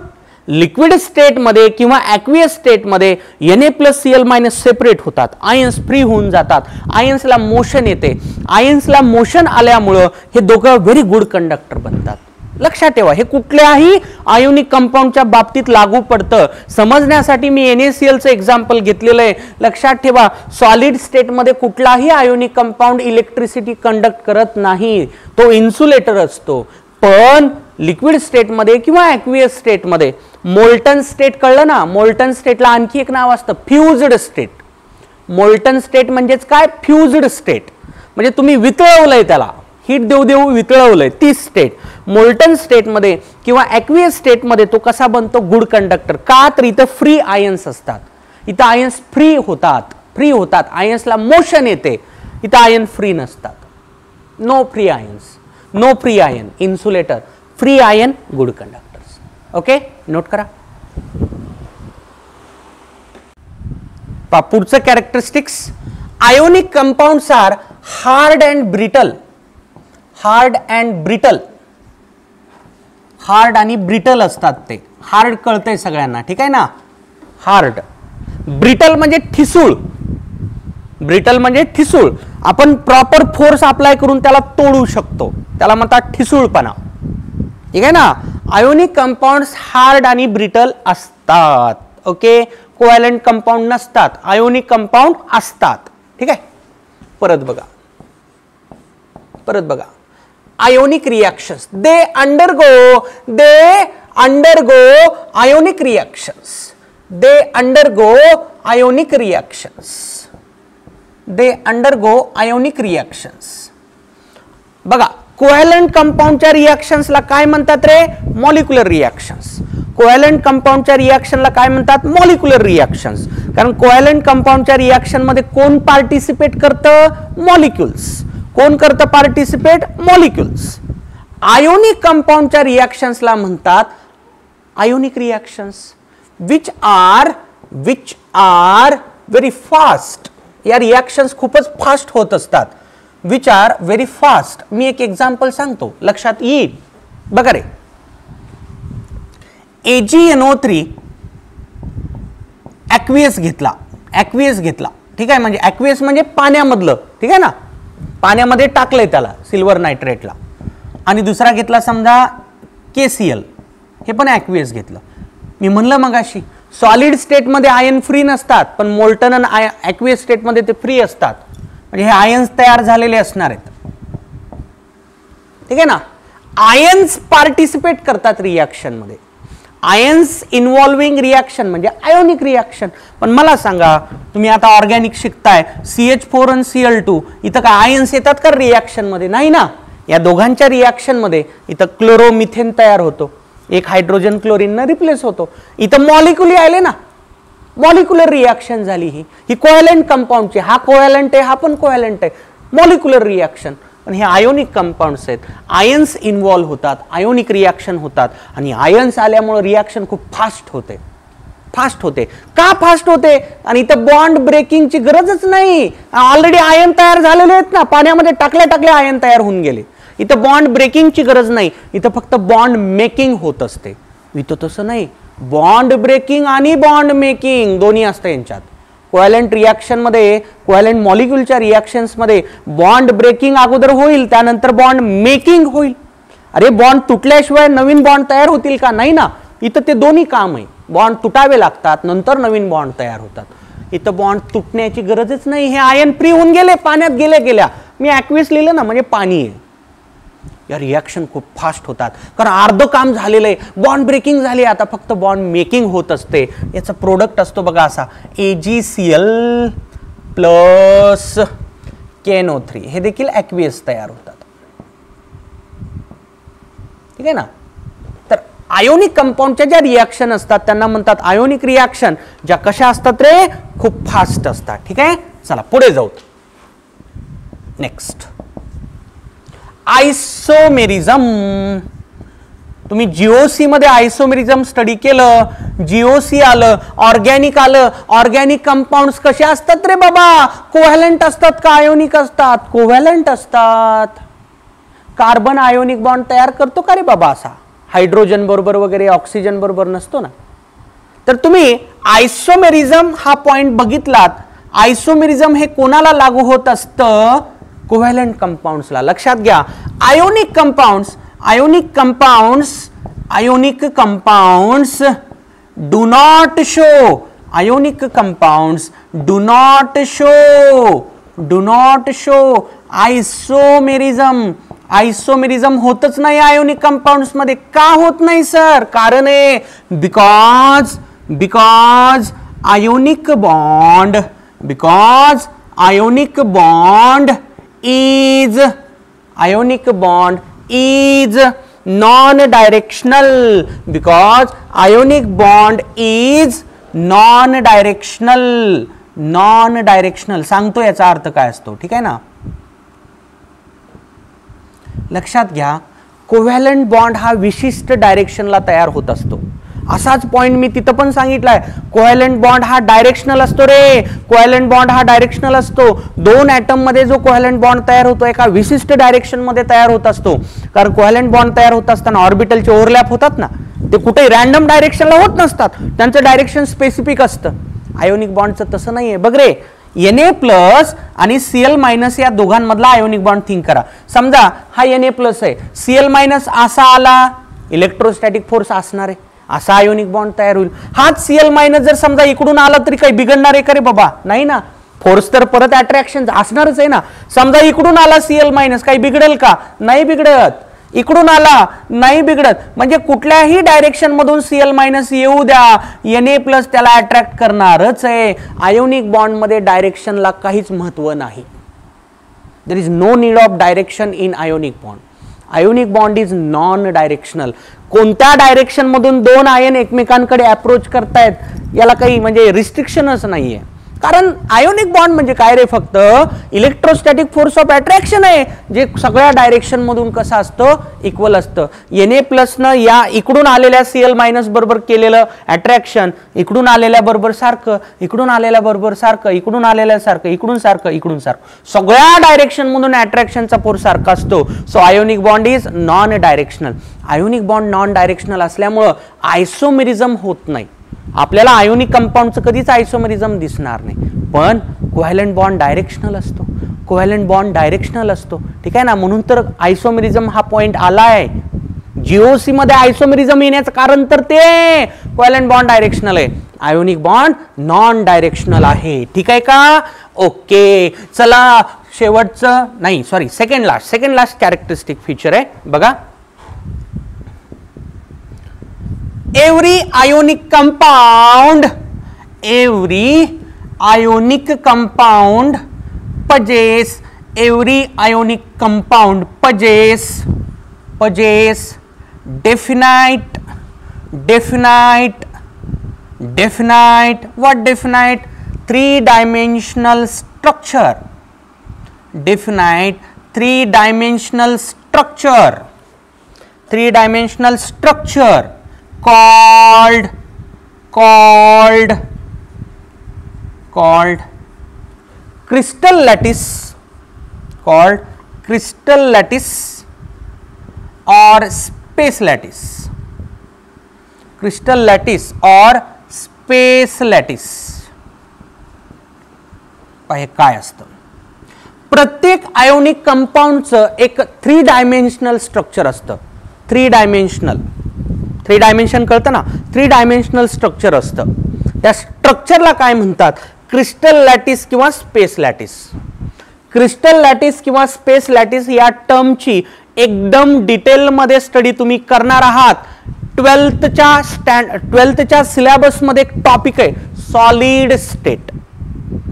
लिक्विड स्टेट मध्ये किंवा ॲक्वियस स्टेट मध्ये Na+Cl- सेपरेट होतात, आयन्स फ्री होऊन जातात, आयन्सला मोशन येते. आयन्सला मोशन आल्यामुळं हे दोघं व्हेरी गुड कंडक्टर बनतात. लक्षात ठेवा, हे कुठल्याही आयोनिक कंपाऊंडच्या बाबतीत लागू पडतं. समजण्यासाठी मी NaClचं एक्झाम्पल घेतलेलं आहे. लक्षात ठेवा, सॉलिड स्टेट मध्ये कुठलाही आयोनिक कंपाऊंड इलेक्ट्रिसिटी कंडक्ट करत नाही, तो इन्सुलेटर असतो. पण लिक्विड स्टेट मध्ये किंवा ॲक्वियस स्टेट मध्ये, मोल्टन स्टेट कळलं ना, मोल्टन स्टेटला आणखी एक नाव असतं, फ्युज्ड स्टेट. मोल्टन स्टेट म्हणजेच काय, फ्युज्ड स्टेट. म्हणजे तुम्ही वितळवलंय, त्याला हीट देऊ देऊ वितळवलंय, ती स्टेट. मोल्टन स्टेट मध्ये किंवा ॲक्वियस स्टेट मध्ये तो कसा बनतो, गुड कंडक्टर. का, तर इथं फ्री आयन्स असतात. इथं आयन्स फ्री होतात, फ्री होतात, आयन्सला मोशन येते. इथं आयन फ्री नसतात. No free ions, no free ion insulator, free ion good conductors. Okay, note करा. पुढचं characteristics, ionic compounds are hard and brittle. Hard and brittle, hard आणि ब्रिटल असतात ते. हार्ड कळतंय सगळ्यांना, ठीक आहे ना. हार्ड. ब्रिटल म्हणजे ठिसूळ. ब्रिटल म्हणजे ठिसूळ. आपण प्रॉपर फोर्स अप्लाय करून त्याला तोडू शकतो, त्याला म्हणतात ठिसूळपणा. ठीक आहे ना. आयोनिक कंपाऊंड्स हार्ड आणि ब्रिटल असतात. ओके, कोव्हॅलंट कंपाऊंड नसतात, आयोनिक कंपाऊंड असतात. ठीक आहे, परत बघा ionic reactions, they undergo ionic reactions, they undergo ionic reactions. बघा, कोव्हॅलंट कंपाऊंडच्या रिएक्शन्सला काय म्हणतात रे? Molecular reactions. कोव्हॅलंट कंपाऊंडच्या रिएक्शनला काय म्हणतात? Molecular reactions. कारण कोव्हॅलंट कंपाऊंडच्या रिएक्शन मध्ये कोण पार्टिसिपेट करतं? मॉलिक्युल्स. कोण करतं पार्टिसिपेट? मॉलिक्युल्स. आयोनिक कंपाऊंडच्या रिएक्शन्सला म्हणतात ionic reactions, which are very fast. या रिएक्शन्स खूपच फास्ट होत असतात, विच आर व्हेरी फास्ट. मी एक एक्झाम्पल सांगतो, लक्षात येईल. बघा रे, AgNO3 ॲक्वियस घेतला, ठीक आहे, म्हणजे ॲक्वियस म्हणजे पाण्यामधलं, ठीक आहे ना, पाण्यामध्ये टाकलंय त्याला सिल्वर नायट्रेटला. आणि दुसरा घेतला समजा KCl, हे पण ॲक्वियस घेतलं. मी म्हणलं मगाशी सॉलिड स्टेटमध्ये आयन फ्री नसतात, पण मोल्टन आणि ॲक्वियस स्टेटमध्ये ते फ्री असतात, म्हणजे हे आयन्स तयार झालेले असणार आहेत. ठीक आहे ना, आयन्स पार्टिसिपेट करतात रिएक्शन मध्ये. आयन्स इन्व्हॉल्विंग रिएक्शन म्हणजे आयोनिक रिएक्शन. पण मला सांगा, तुम्ही आता ऑर्गॅनिक शिकताय, CH4 आणि Cl2, इथं काय आयन्स येतात का रिएक्शन मध्ये? नाही ना. या दोघांच्या रिएक्शन मध्ये इथं क्लोरोमिथेन तयार होतो, एक हायड्रोजन क्लोरीनने रिप्लेस होतो. इथं मॉलिक्युल आले ना, मॉलिक्युलर रिएक्शन झाली. ही कोव्हॅलंट कंपाऊंडची, हा कोव्हॅलंट आहे, हा पण कोव्हॅलंट आहे, मॉलिक्युलर रिएक्शन. पण हे आयोनिक कंपाऊंड्स आहेत, आयन्स इन्व्हॉल्व होतात, आयोनिक रिएक्शन होतात. आणि आयन्स आल्यामुळे रिएक्शन खूप फास्ट होते. का फास्ट होते? आणि इथं बॉन्ड ब्रेकिंगची गरजच नाही, ऑलरेडी आयन तयार झालेले आहेत ना, पाण्यामध्ये टाकल्या आयन तयार होऊन गेले. इथं बॉन्ड ब्रेकिंगची गरज नाही, इथं फक्त बॉन्ड मेकिंग होत असते. इथं तसं नाही, बॉन्ड ब्रेकिंग आणि बॉन्ड मेकिंग दोन्ही असतं यांच्यात. कोव्हॅलंट रिएक्शन मध्ये, कोव्हॅलंट मॉलिक्युलच्या रिएक्शन्स मध्ये बॉन्ड ब्रेकिंग अगोदर होईल, त्यानंतर बॉन्ड मेकिंग होईल. अरे बॉन्ड तुटल्याशिवाय नवीन बॉन्ड तयार होतील का? नाही ना. इथं ते दोन्ही काम आहे, बॉन्ड तुटावे लागतात, नंतर नवीन बॉन्ड तयार होतात. इथं बॉन्ड तुटण्याची गरजच नाही, हे आयन फ्री होऊन गेले, पाण्यात गेल्या. मी ॲक्वियस लिहिलं ना, म्हणजे पाणी आहे. या रिएक्शन खूप फास्ट होतात, कारण अर्ध काम झालेलं आहे, बॉन्ड ब्रेकिंग झाली, आता फक्त बॉन्ड मेकिंग होत असते. याचा प्रोडक्ट असतो बघा असा, AgCl प्लस KNO3, हे देखील ॲक्वियस तयार होतात. ठीक आहे ना. तर आयोनिक कंपाऊंडच्या ज्या रिएक्शन असतात त्यांना म्हणतात आयोनिक रिएक्शन, ज्या कशा असतात रे? खूप फास्ट असतात. ठीक आहे, चला पुढे जाऊ. Next, isomerism. तुम्ही GOC मध्ये आयसोमेरिझम स्टडी केलं, GOC आलं, ऑर्गॅनिक आलं. ऑर्गॅनिक कंपाऊंड्स कसे असतात रे बाबा? कोव्हॅलंट असतात का आयोनिक असतात? कोव्हॅलंट असतात. कार्बन आयोनिक बॉन्ड तयार करतो का रे बाबा असा? हायड्रोजन बरोबर वगैरे, ऑक्सिजन बरोबर नसतो ना. तर तुम्ही आयसोमेरिझम हा पॉइंट बघितलात. आयसोमेरिझम हे कोणाला लागू होत असतं? कोव्हॅलंट कंपाऊंड्सला. लक्षात घ्या, ionic compounds do not show isomerism होतच नाही आयोनिक कंपाऊंड्स मध्ये. का होत नाही सर? कारण आहे because ionic bond is non-directional. Because ionic bond is non-directional. सांगतो याचा अर्थ काय असतो. ठीक आहे ना. लक्षात घ्या, कोव्हॅलंट बॉन्ड हा विशिष्ट डायरेक्शनला तयार होत असतो. असाच पॉइंट मी तिथं पण सांगितलाय, कोव्हॅलंट बॉन्ड हा डायरेक्शनल असतो रे. कोव्हॅलंट बॉन्ड हा डायरेक्शनल असतो. दोन ॲटम मध्ये जो कोव्हॅलंट बॉन्ड तयार होतो एका विशिष्ट डायरेक्शन मध्ये तयार होत असतो. कारण कोव्हॅलंट बॉन्ड तयार होत असताना ऑर्बिटलचे ओव्हरलॅप होतात ना, ते कुठे रॅन्डम डायरेक्शनला होत नसतात, त्यांचं डायरेक्शन स्पेसिफिक असतं. आयोनिक बॉन्डचं तसं नाहीये. बघ रे, Na+ आणि Cl- या दोघांमधला आयोनिक बॉन्ड थिंक करा. समजा हा Na+ आहे, Cl- असा आला, इलेक्ट्रोस्टॅटिक फोर्स असणार आहे. असा आयोनिक बॉन्ड तयार होईल. हाच Cl- जर समजा इकडून आला तरी काही बिघडणार आहे का रे बाबा? नाही ना. फोर्स तर परत अट्रॅक्शन असणारच आहे ना. समजा इकडून आला Cl- काही बिघडेल का? नाही बिघडत. इकडून आला नाही बिघडत. म्हणजे कुठल्याही डायरेक्शन मधून Cl- येऊ द्या, Na+ त्याला अट्रॅक्ट करणारच आहे. आयोनिक बॉन्ड मध्ये डायरेक्शनला काहीच महत्व नाही. There is no need of direction in ionic bond. Ionic bond is non directional. कोणत्या डायरेक्शन मधून दोन आयन एकमेकांकडे अप्रोच करतायत याला काही म्हणजे रिस्ट्रिक्शनच नाहीये. कारण आयोनिक बॉन्ड म्हणजे काय रे? फक्त इलेक्ट्रोस्टॅटिक फोर्स ऑफ अट्रॅक्शन आहे, जे सगळ्या डायरेक्शन मधून कसं असतं? इक्वल असतं. Na+ न या इकडून आलेल्या Cl- बरोबर केलेलं अट्रॅक्शन इकडून आलेल्या बरोबर सारखं, इकडून आलेल्या बरोबर सारखं, इकडून आलेल्या सारखं, इकडून सारखं, इकडून सारखं, सगळ्या डायरेक्शन मधून अट्रॅक्शनचा फोर्स सारखा असतो. So ionic bond is non directional. Ionic bond non directional असल्यामुळं आयसोमेरिझम होत नाही. आपल्याला आयोनिक कंपाऊंडचं कधीच आयसोमेरिझम दिसणार नाही. पण कोव्हॅलंट बॉन्ड डायरेक्शनल असतो. कोव्हॅलंट बॉन्ड डायरेक्शनल असतो. ठीक आहे ना. म्हणून तर आयसोमेरिझम हा पॉइंट आलाय. जीओसी मध्ये आयसोमेरिझम येण्याचं कारण तर ते कोव्हॅलंट बॉन्ड डायरेक्शनल आहे. आयोनिक बॉन्ड नॉन डायरेक्शनल आहे. ठीक आहे का? ओके. चला शेवटचं नाही sorry second last characteristic feature आहे बघा. every ionic compound possess definite what definite? Three-dimensional structure. Definite three-dimensional structure called crystal lattice or space lattice. Crystal lattice or space lattice. पाहे काय असतं? प्रत्येक आयोनिक कंपाऊंडचं एक 3 डायमेन्शनल स्ट्रक्चर असतं. 3 dimension कळतं ना? 3 डायमेन्शनल स्ट्रक्चर असतं. त्या स्ट्रक्चरला काय म्हणतात? क्रिस्टल लॅटिस किंवा स्पेस लॅटिस. क्रिस्टल लॅटिस किंवा स्पेस लॅटिस या टर्मची एकदम डिटेलमध्ये स्टडी तुम्ही करणार आहात. 12th सिलेबस मध्ये एक टॉपिक आहे सॉलिड स्टेट.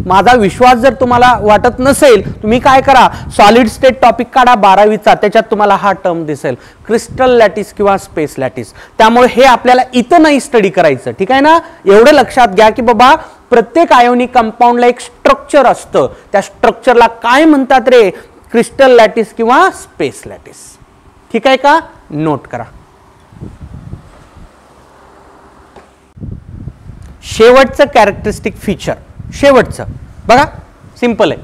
माझा विश्वास जर तुम्हाला वाटत नसेल, तुम्ही काय करा, सॉलिड स्टेट टॉपिक काढा 12वीचा, त्याच्यात तुम्हाला हा टर्म दिसेल क्रिस्टल लॅटिस किंवा स्पेस लॅटिस. त्यामुळे हे आपल्याला इथं नाही स्टडी करायचं. ठीक आहे ना? एवढं लक्षात घ्या की बाबा प्रत्येक आयोनिक कंपाऊंडला एक स्ट्रक्चर असतं. त्या स्ट्रक्चरला काय म्हणतात रे? क्रिस्टल लॅटिस किंवा स्पेस लॅटिस. ठीक आहे का? नोट करा. शेवटचं कॅरेक्टरिस्टिक फीचर, शेवटचं बघा, सिंपल आहे.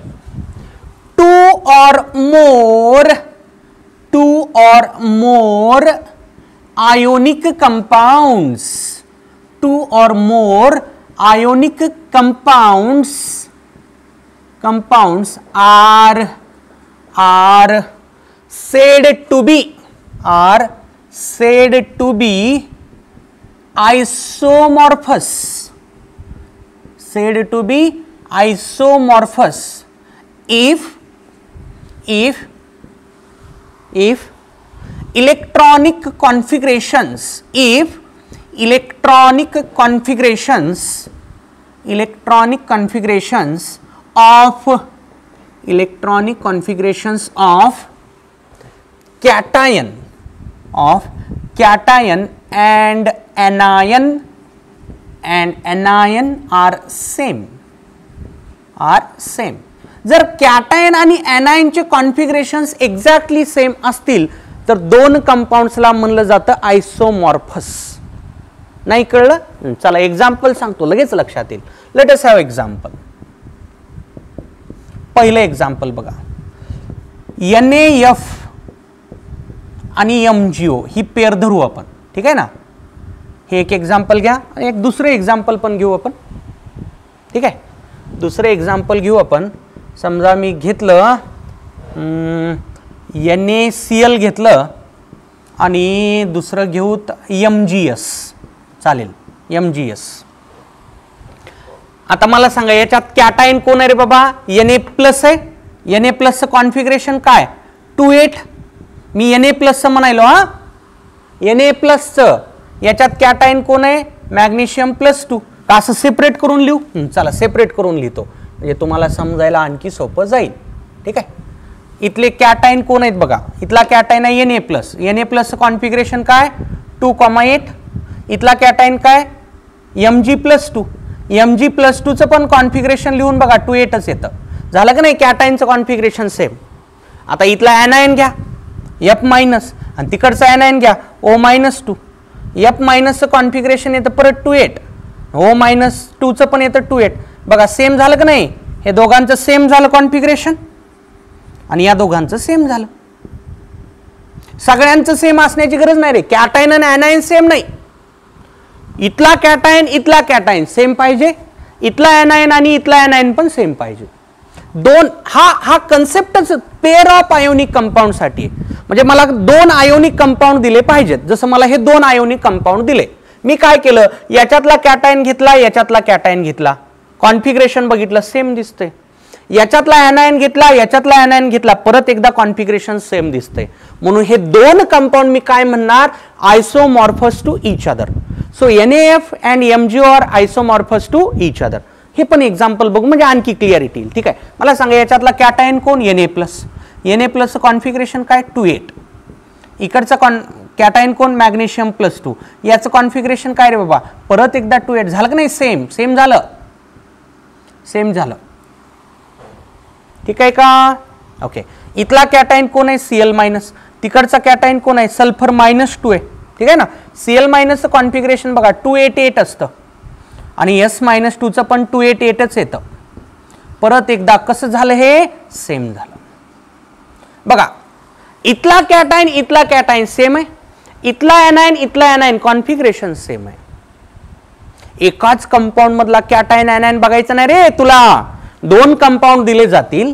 two or more ionic compounds are said to be isomorphous. If electronic configurations of cation and anion are same. जर कॅटायन आणि एनायनचे कॉन्फिगरेशन्स एक्झॅक्टली सेम असतील तर दोन कंपाऊंड्सला म्हणलं जातं आयसोमॉर्फस. नाही कळलं? चला एक्झाम्पल सांगतो, लगेच लक्षात येईल. Let us have example. पहिलं एक्झाम्पल बघा, NaF आणि MgO ही पेअर धरू आपण. ठीक आहे ना? हे एक एक्झाम्पल घ्या, एक दुसरे एक्झाम्पल पण घेऊ आपण. ठीक आहे? दुसरे एक्झाम्पल घेऊ आपण. समजा मी घेतलं NaCl घेतलं आणि दुसरं घेऊ MgS. चालेल, MgS. आता मला सांगा याच्यात कॅटायन कोण आहे रे बाबा? Na+ आहे. Na+ कॉन्फिगरेशन काय? 2,8. मी Na+ म्हणायलो हा. Na+ याच्यात कॅटायन कोण आहे? मॅग्नेशियम +2. असं सेपरेट करून लिहू. चला सेपरेट करून लिहितो म्हणजे तुम्हाला समजायला आणखी सोपं जाईल. ठीक आहे. इथले कॅटायन कोण आहेत बघा. इथला कॅटायन आहे Na+. Na+ कॉन्फिगरेशन काय? 2,8. इथला कॅटायन काय? Mg+2. Mg+2चं पण कॉन्फिगरेशन लिहून बघा 2,8च येतं. झालं का नाही? कॅटायनचं कॉन्फिगरेशन सेम. आता इथला anion घ्या F- आणि तिकडचा anion घ्या O-2. F- कॉन्फिगरेशन येतं परत 2,8. O-2चं पण येतं 2,8. बघा सेम झालं का नाही? हे दोघांचं सेम झालं कॉन्फिगरेशन आणि या दोघांचं सेम झालं. सगळ्यांचं सेम असण्याची गरज नाही रे. कॅटायन आणि anion सेम नाही. इथला कॅटायन इथला कॅटायन सेम पाहिजे, इथला anion आणि इथला anion पण सेम पाहिजे. दोन हा कन्सेप्टच पेअर ऑफ आयोनिक कंपाऊंड साठी. म्हणजे मला 2 आयोनिक कंपाऊंड दिले पाहिजेत. जसं मला हे 2 आयोनिक कंपाऊंड दिले, मी काय केलं? याच्यातला कॅटायन घेतला, याच्यातला कॅटायन घेतला, कॉन्फिगरेशन बघितलं सेम दिसतंय. याच्यातला anion घेतला, याच्यातला anion घेतला, परत एकदा कॉन्फिगरेशन सेम दिसतंय. म्हणून हे 2 कंपाऊंड मी काय म्हणणार? Isomorphous to each other. So NaF and Mg are isomorphous to each other. हे पण एक्झाम्पल बघू म्हणजे आणखी क्लिअरिटी येईल. ठीक आहे. मला सांगा याच्यातला कॅटायन कोण? Na+. Na+ कॉन्फिगरेशन काय? 2,8. इकडचं कॅटायन कोण? मॅग्नेशियम +2. याचं कॉन्फिगरेशन काय रे बाबा? परत एकदा 2,8. झालं का नाही? सेम सेम झालं, सेम झालं. ठीक आहे का? ओके. इथला कॅटायन कोण आहे? Cl-. तिकडचा कॅटायन कोण आहे? सल्फर -2 आहे. ठीक आहे ना? Cl- कॉन्फिगरेशन बघा 288 असतं आणि S-2चं पण 288च येतं. परत एकदा कसं झालं? हे सेम झालं. बघा इथला कॅटायन इथला कॅटायन सेम आहे, इथला anion इथला anion कॉन्फिगरेशन सेम आहे. एकाच कंपाऊंड मधला कॅटायन anion बघायचं नाही रे तुला. 2 कंपाऊंड दिले जातील,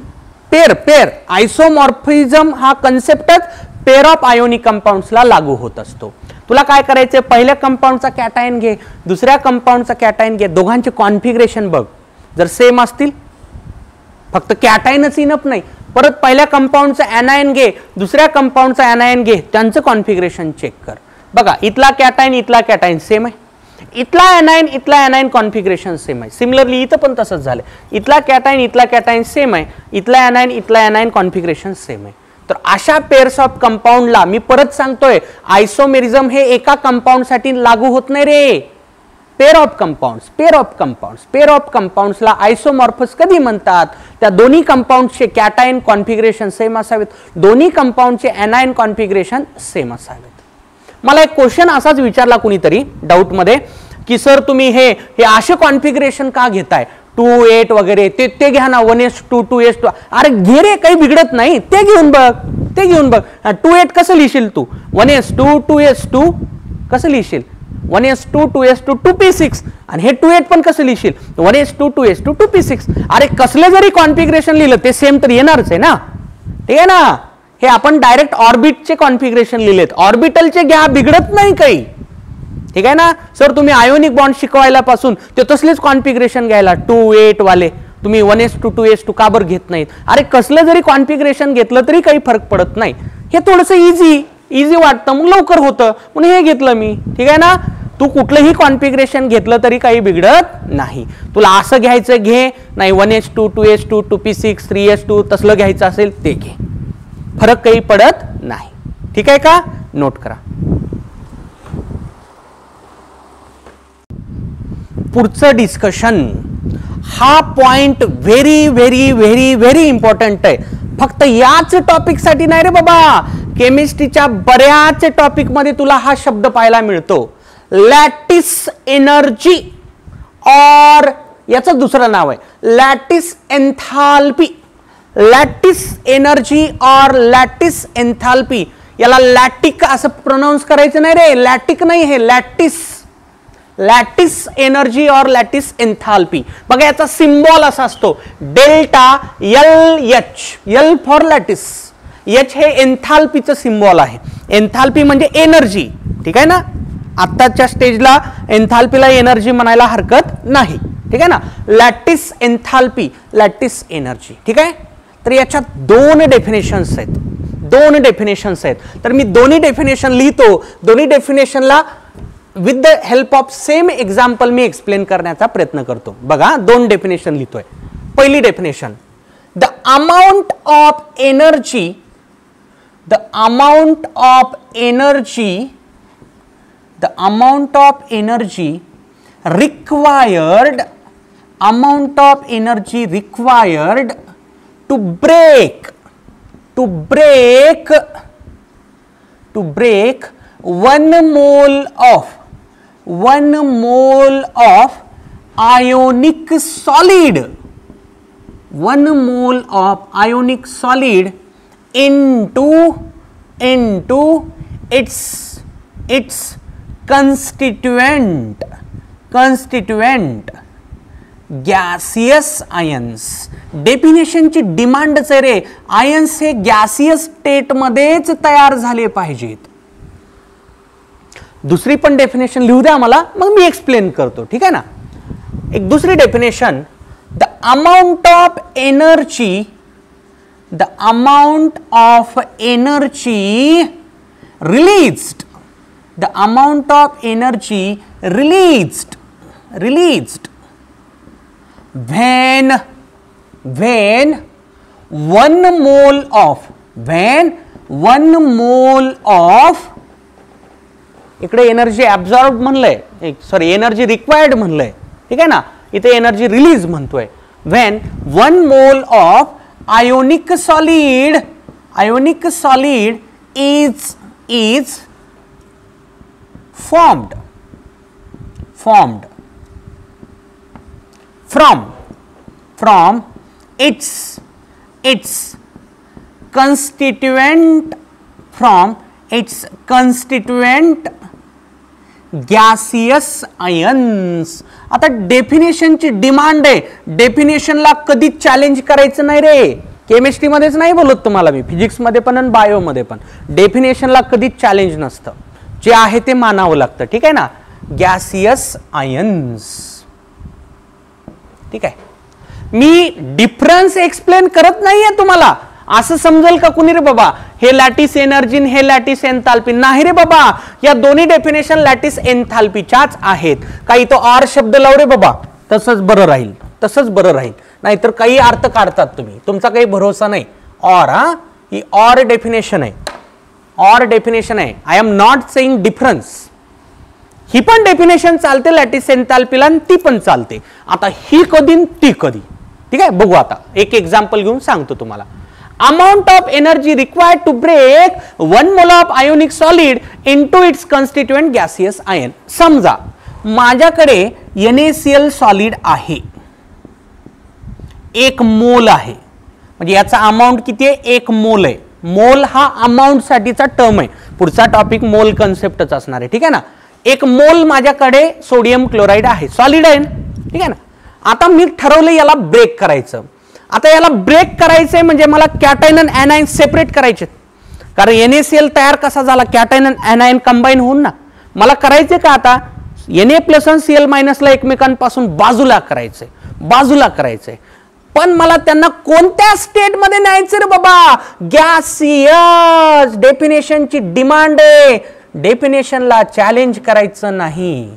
पेअर आयसोमॉर्फिझम हा कन्सेप्टच पेअर ऑफ आयोनिक कंपाऊंड्सला लागू होत असतो. तुला काय करायचं? पहिल्या कंपाऊंडचा कॅटायन घे, दुसऱ्या कंपाऊंडचा कॅटायन घे, दोघांचे कॉन्फिगरेशन बघ. जर सेम असतील, फक्त कॅटायनच इनफ नाही, परत पहिल्या कंपाऊंडचा anion घे, दुसऱ्या कंपाऊंडचा anion घे, त्यांचं कॉन्फिगरेशन चेक कर. बघा इथला कॅटायन इथला कॅटायन सेम आहे, इथला anion कॉन्फिगरेशन सेम आहे. सिमिलरली इथं पण तसंच झालं. इथला कॅटायन सेम आहे, इथला anion कॉन्फिगरेशन सेम आहे. तर अशा पेअर्स ऑफ कंपाऊंडला मी परत सांगतोय आयसोमेरिझम हे एका कंपाऊंड साठी लागू होत नाही रे. पेअर ऑफ कंपाऊंड्सला आयसोमॉर्फस कधी म्हणतात? त्या दोन्ही कंपाऊंड्सचे कॅटायन कॉन्फिगरेशन सेम असावेत, दोन्ही कंपाऊंडचे anion कॉन्फिगरेशन सेम असावेत. मला एक क्वेश्चन असाच विचारला कुणीतरी डाऊट मध्ये की सर तुम्ही हे असे कॉन्फिगरेशन का घेताय? 2,8 वगैरे ते घ्या ना, 1s2 2s2. अरे घे रे, काही बिघडत नाही, ते घेऊन बघ. 2,8 कसं लिहिशील तू? 1s2 2s2 कसं लिहिशील? 1s2 2s2 2p6. आणि हे 2,8 पण कसं लिहिशील? 1s2 2s2 2p6. अरे कसले जरी कॉन्फिगरेशन लिहिलं ते सेम तर येणारच आहे ना. ठीक आहे ना? हे आपण डायरेक्ट ऑर्बिटचे कॉन्फिगरेशन लिहिलेत, ऑर्बिटलचे घ्या, बिघडत नाही काही. ठीक आहे ना? सर तुम्ही आयोनिक बॉन्ड शिकवायला पासून ते तसलेच कॉन्फिगरेशन घ्यायला 2,8 वाले तुम्ही 1s2 2s2 का बरं घेत नाहीत? अरे कसलं जरी कॉन्फिगरेशन घेतलं तरी काही फरक पडत नाही. हे थोडंसं इझी वाटतं, मग लवकर होतं म्हणून हे घेतलं मी. ठीक आहे ना? तू कुठलंही कॉन्फिगरेशन घेतलं तरी काही बिघडत नाही. तुला असं घ्यायचं घे, नाही 1s2 2s2 2p6 3s2 तसलं घ्यायचं असेल ते घे, फरक काही पडत नाही. ठीक आहे का? नोट करा. पुढचं डिस्कशन हा पॉइंट व्हेरी इम्पॉर्टंट आहे. फक्त याच टॉपिक साठी नाही रे बाबा, केमिस्ट्रीच्या बऱ्याच टॉपिक मध्ये तुला हा शब्द पाहायला मिळतो. लॅटिस एनर्जी और याचं दुसरं नाव आहे लॅटिस एन्थाल्पी. लॅटिस एनर्जी और लॅटिस एन्थाल्पी, याला लॅटिक असं प्रोनाउन्स करायचं नाही रे, लॅटिक नाही, हे लॅटिस एनर्जी और लॅटिस एन्थाल्पी. बघा याचा सिम्बॉल असा असतो delta L for lattice. H हे एन्थाल्पीचं सिम्बॉल आहे. एन्थाल्पी म्हणजे एनर्जी. ठीक आहे ना? आत्ताच्या स्टेजला एन्थाल्पीला एनर्जी म्हणायला हरकत नाही, ठीक आहे ना. लॅटिस एन्थाल्पी, लॅटिस एनर्जी, ठीक आहे. तर याच्यात दोन डेफिनेशन्स आहेत, तर मी दोन्ही डेफिनेशन लिहितो. दोन्ही डेफिनेशनला with the help of same example मी एक्सप्लेन करण्याचा प्रयत्न करतो. बघा, दोन डेफिनेशन लिहितोय. पहिली definition, the amount of energy, the amount of energy required to break 1 mole of ionic solid, 1 mole of ionic solid into its constituent gaseous ions. Definition ची डिमांडच आहे रे, आयन्स हे गॅसियस स्टेट मध्येच तयार झाले पाहिजेत. दुसरी पण डेफिनेशन लिहू द्या मला, मग मी एक्सप्लेन करतो, ठीक आहे ना. एक दुसरी definition, the amount of energy released when 1 mole of इकडे एनर्जी ऍब्सॉर्ब म्हणलंय, सॉरी एनर्जी रिक्वायर्ड म्हणलंय, ठीक आहे ना. इथे एनर्जी रिलीज म्हणतोय. when 1 mole of ionic solid is formed from its constituent gaseous ions. आता डेफिनेशनची डिमांड आहे, डेफिनेशनला कधी चॅलेंज करायचं नाही रे. केमिस्ट्री मध्येच नाही बोलत तुम्हाला मी, फिजिक्स मध्ये पण आणि बायो मध्ये पण डेफिनेशनला कधी चॅलेंज नसतं, जे आहे ते मानावं लागतं, ठीक आहे ना. गॅसियस आयन्स, ठीक आहे. मी डिफरन्स एक्सप्लेन करत नाहीये तुम्हाला, असं समजेल का कुणी रे बाबा हे लॅटिस एनर्जी हे लॅटिस एन्थाल्पी, नाही रे बाबा. या दोन्ही डेफिनेशन लॅटिस एन्थाल्पीच्याच आहेत. काही तो ऑर शब्द लाव रे बाबा, तसंच बरं राहील, नाहीतर काही अर्थ काढतात तुम्ही, तुमचा काही भरोसा नाही. ऑर, ही ऑर डेफिनेशन आहे. I am not saying difference. ही पण डेफिनेशन चालते लॅटिस एन्थाल्पीला, ती पण चालते. आता ही कधी ती कधी, ठीक आहे. बघू आता एक एक्झाम्पल घेऊन सांगतो तुम्हाला. amount of energy required to break 1 mole of ionic solid into its constituent gaseous ion. समजा माझ्याकडे NaCl सॉलिड आहे, 1 मोल आहे, म्हणजे याचा अमाउंट किती आहे, 1 मोल आहे. मोल हा अमाउंट साठीचा टर्म आहे, पुढचा टॉपिक मोल कन्सेप्टच असणार आहे, ठीक आहे ना. 1 मोल माझ्याकडे सोडियम क्लोराइड आहे, सॉलिड आहे, ठीक आहे ना. आता मी ठरवलं याला ब्रेक करायचं. आता याला ब्रेक करायचंय म्हणजे मला कॅटायन आणि एनायन सेपरेट करायचे, कारण NaCl तयार कसा झाला, कॅटायन आणि एनायन कंबाईन होऊन ना. मला करायचे का आता Na प्लस आणि Cl मायनसला एकमेकांपासून बाजूला करायचंय. पण मला त्यांना कोणत्या स्टेट मध्ये न्यायचं रे बाबा, गॅसियस. डेफिनेशनची डिमांड आहे, डेफिनेशनला चॅलेंज करायचं नाही.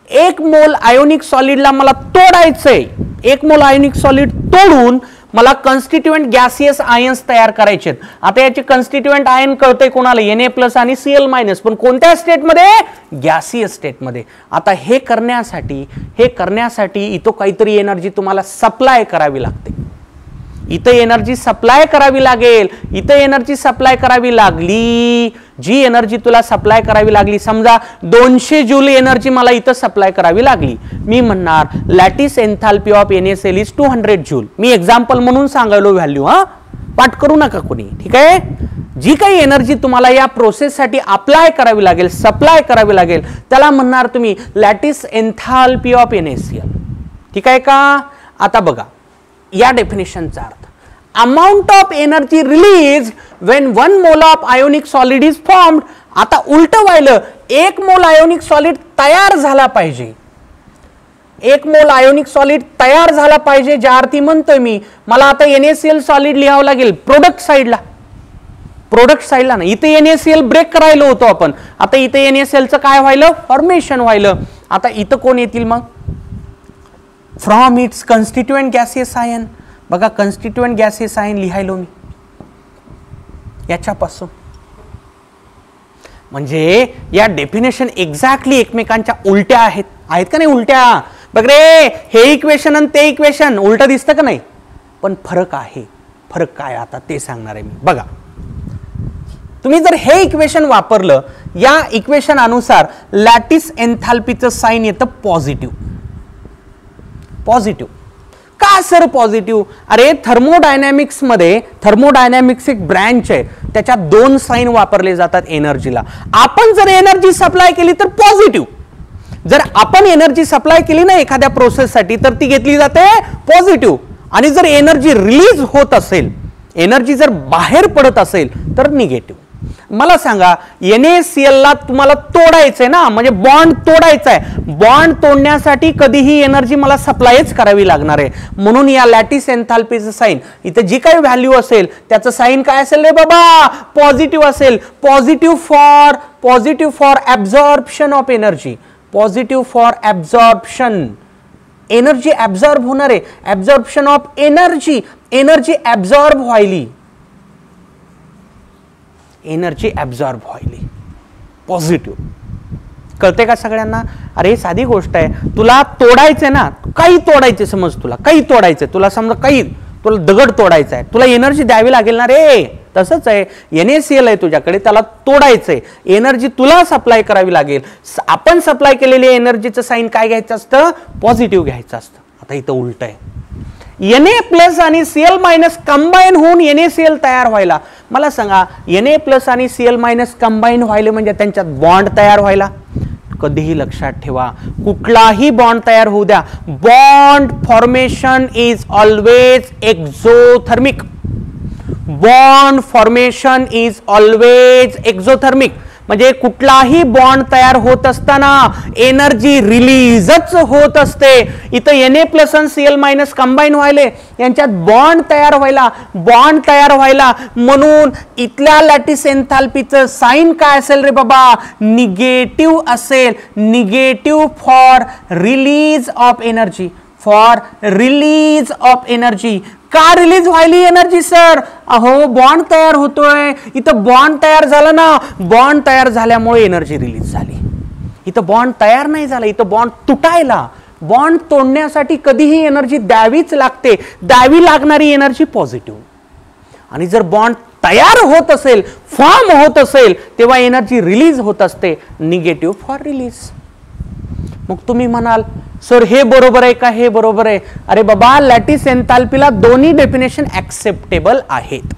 1 मोल आयोनिक सॉलिडला मला तोडायचंय, 1 मोल आयोनिक सॉलिड तोडून मला कन्स्टिट्युएंट गॅसियस आयन्स तयार करायचे. आता याचे कन्स्टिट्युएंट आयन कळतंय कोणाला, Na प्लस आणि Cl मायनस, पण कोणत्या स्टेटमध्ये, गॅसियस स्टेटमध्ये. आता हे करण्यासाठी इथं काहीतरी एनर्जी तुम्हाला सप्लाय करावी लागते. इथं एनर्जी सप्लाय करावी लागली. जी एनर्जी तुला सप्लाय करावी लागली, समजा 200 जूल एनर्जी मला इथं सप्लाय करावी लागली. मी म्हणणार lattice enthalpy of NaCl is 200 joule. Me example म्हणून सांगायलो व्हॅल्यू, पाठ करू नका कोणी, ठीक आहे. जी काही एनर्जी तुम्हाला या प्रोसेससाठी अप्लाय करावी लागेल, सप्लाय करावी लागेल, त्याला म्हणणार तुम्ही लॅटिस एन्थाल्पी ऑफ NaCl, ठीक आहे का. आता बघा या डेफिनेशनचा अर्थ, amount of energy released when 1 mole of ionic solid is formed. आता उलट व्हायलं, 1 मोल आयोनिक सॉलिड तयार झाला पाहिजे, 1 मोल आयोनिक सॉलिड तयार झाला पाहिजे, ज्या अर्थी म्हणतोय मी मला आता NaCl सॉलिड लिहावं लागेल प्रोडक्ट साईडला ना. इथे NaCl ब्रेक करायला होतो आपण, आता इथे NaClचं काय व्हायलं, फॉर्मेशन व्हायलं. आता इथं कोण येतील मग, फ्रॉम इट्स कन्स्टिट्युएंट गॅसियस आयन. बघा कन्स्टिट्युएंट गॅसियस आयन लिहायलो मी याच्यापासून. म्हणजे या डेफिनेशन एक्झॅक्टली एकमेकांच्या उलट्या आहेत का नाही उलट्या. बघ रे, हे इक्वेशन आणि ते इक्वेशन उलट दिसतं का नाही, पण फरक आहे. फरक काय आता ते सांगणार आहे मी. बघा तुम्ही जर हे इक्वेशन वापरलं, या इक्वेशन अनुसार लॅटिस एन्थाल्पीचं साइन येतं पॉझिटिव्ह. का सर पॉझिटिव्ह? अरे थर्मोडायनॅमिक्स एक ब्रँच आहे, त्याच्यात 2 साइन वापरले जातात एनर्जीला. आपण जर एनर्जी सप्लाय केली तर पॉझिटिव्ह, जर आपण एनर्जी सप्लाय केली ना एखाद्या प्रोसेससाठी तर ती घेतली जाते पॉझिटिव्ह. आणि जर एनर्जी रिलीज होत असेल, एनर्जी जर बाहेर पडत असेल तर निगेटिव्ह. मला सांगा, NaCl ला तुम्हाला तोडायचंय ना, म्हणजे बॉन्ड तोडायचा आहे. बॉन्ड तोडण्यासाठी कधीही एनर्जी मला सप्लायच करावी लागणार आहे. म्हणून या लॅटिस एन्थाल्पीचं साइन इथे जी काही व्हॅल्यू असेल त्याचं साइन काय असेल रे बाबा, पॉझिटिव्ह असेल. Positive for absorption of energy, positive for absorption, energy absorb होणार आहे. Absorption of energy, energy absorb व्हायली, एनर्जी ऍब्झॉर्ब व्हायली, पॉझिटिव्ह. कळते का सगळ्यांना? अरे साधी गोष्ट आहे, तुला तोडायचंय ना, काही तोडायचे समज, तुला काही तोडायचंय, तुला समजा काही तुला दगड तोडायचा आहे, तुला एनर्जी द्यावी लागेल ना रे. तसंच आहे, NaCl आहे तुझ्याकडे, त्याला तोडायचंय, एनर्जी तुला सप्लाय करावी लागेल. आपण सप्लाय केलेली एनर्जीचं साइन काय घ्यायचं असतं, पॉझिटिव्ह घ्यायचं असतं. आता इथं उलट आहे, Na प्लस आणि Cl मायनस कंबाईन होऊन NaCl तयार व्हायला. मला सांगा, Na प्लस आणि Cl मायनस कंबाईन व्हायला म्हणजे त्यांच्यात बॉन्ड तयार व्हायला. कधीही लक्षात ठेवा, कुठलाही बॉन्ड तयार होऊ द्या, bond formation is always exothermic. Bond formation is always exothermic. म्हणजे कुठलाही बॉन्ड तयार होत असताना एनर्जी रिलीजच होत असते. इथं Na प्लस आणि Cl मायनस कंबाईन व्हायले, यांच्यात बॉन्ड तयार व्हायला, म्हणून इथल्या लॅटिस एन्थाल्पीचं साइन काय असेल रे बाबा, निगेटिव्ह असेल. Negative for release of energy, का रिलीज व्हायली एनर्जी सर? अहो बॉन्ड तयार होतोय, इथं बॉन्ड तयार झाला ना, बॉन्ड तयार झाल्यामुळे एनर्जी रिलीज झाली. इथं बॉन्ड तयार नाही झाला, इथं बॉन्ड तुटायला. बॉन्ड तोडण्यासाठी कधीही एनर्जी द्यावीच लागते, द्यावी लागणारी एनर्जी पॉझिटिव्ह. आणि जर बॉन्ड तयार होत असेल, फॉर्म होत असेल, तेव्हा एनर्जी रिलीज होत असते, निगेटिव्ह फॉर रिलीज. मग तुम्ही म्हणाल सर हे बरोबर आहे का, हे बरोबर आहे? अरे बाबा, लॅटिस एन्थाल्पीला दोन्ही डेफिनेशन ऍक्सेप्टेबल आहेत,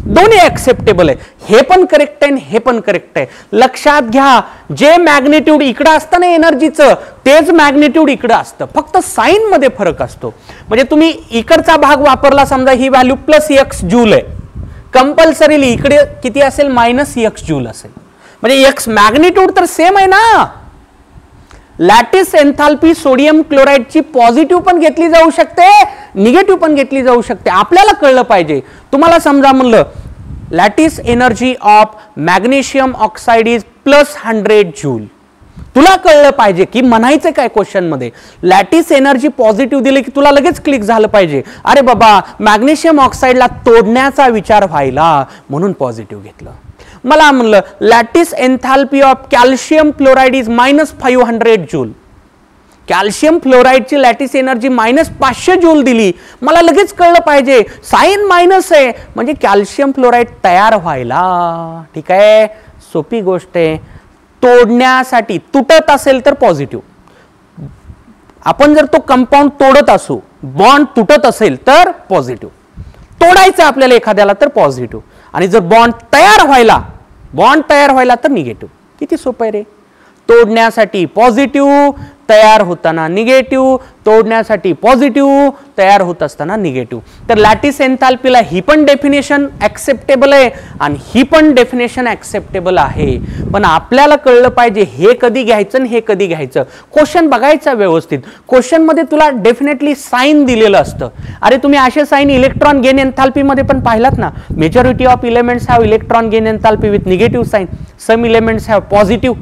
दोन्ही ऍक्सेप्टेबल आहे. हे पण करेक्ट आहे, हे पण करेक्ट आहे. लक्षात घ्या, जे मॅग्निट्यूड इकडं असतं ना एनर्जीचं, तेच मॅग्निट्यूड इकडं असतं, फक्त साइन मध्ये फरक असतो. म्हणजे तुम्ही इकडचा भाग वापरला, समजा ही व्हॅल्यू +x जूल आहे, कंपल्सरीली इकडे किती असेल, -x जूल असेल. म्हणजे x मॅग्निट्यूड तर सेम आहे ना. लॅटिस एन्थाल्पी सोडियम क्लोराइडची पॉझिटिव्ह पण घेतली जाऊ शकते, निगेटिव्ह पण घेतली जाऊ शकते. आपल्याला कळलं पाहिजे. तुम्हाला समजा म्हणलं lattice energy of magnesium oxide is +100 joule, तुला कळलं पाहिजे की म्हणायचं काय क्वेश्चन मध्ये. लॅटिस एनर्जी पॉझिटिव्ह दिले की तुला लगेच क्लिक झालं पाहिजे, अरे बाबा मॅग्नेशियम ऑक्साइडला तोडण्याचा विचार व्हायला, म्हणून पॉझिटिव्ह घेतलं. मला म्हणलं lattice enthalpy of calcium chloride is -500 joule, calcium फ्लोराइडची लॅटिस एनर्जी -500 जूल दिली, मला लगेच कळलं पाहिजे साइन मायनस आहे, म्हणजे कॅल्शियम फ्लोराइड तयार व्हायला. ठीक आहे, सोपी गोष्ट आहे. तोडण्यासाठी, तुटत असेल तर पॉझिटिव्ह. आपण जर तो कंपाऊंड तोडत असू, बॉन्ड तुटत असेल तर पॉझिटिव्ह. तोडायचं आपल्याला एखाद्याला तर पॉझिटिव्ह. आणि जर बॉन्ड तयार व्हायला तर निगेटिव्ह. किती सोपं आहे रे. तोडण्यासाठी पॉझिटिव्ह, तयार होताना निगेटिव्ह, तोडण्यासाठी पॉझिटिव्ह, तयार होत असताना निगेटिव्ह. तर लॅटिस एन्थाल्पीला ही पण डेफिनेशन ऍक्सेप्टेबल आहे आणि ही पण डेफिनेशन ऍक्सेप्टेबल आहे. पण आपल्याला कळलं पाहिजे हे कधी घ्यायचं आणि हे कधी घ्यायचं. क्वेश्चन बघायचा व्यवस्थित. क्वेश्चन मध्ये तुला डेफिनेटली साइन दिलेलं असतं. अरे तुम्ही असे साइन इलेक्ट्रॉन गेन एन्थाल्पी मध्ये पण पाहिलात ना. Majority of elements have electron gain enthalpy with negative sign. Some elements have positive.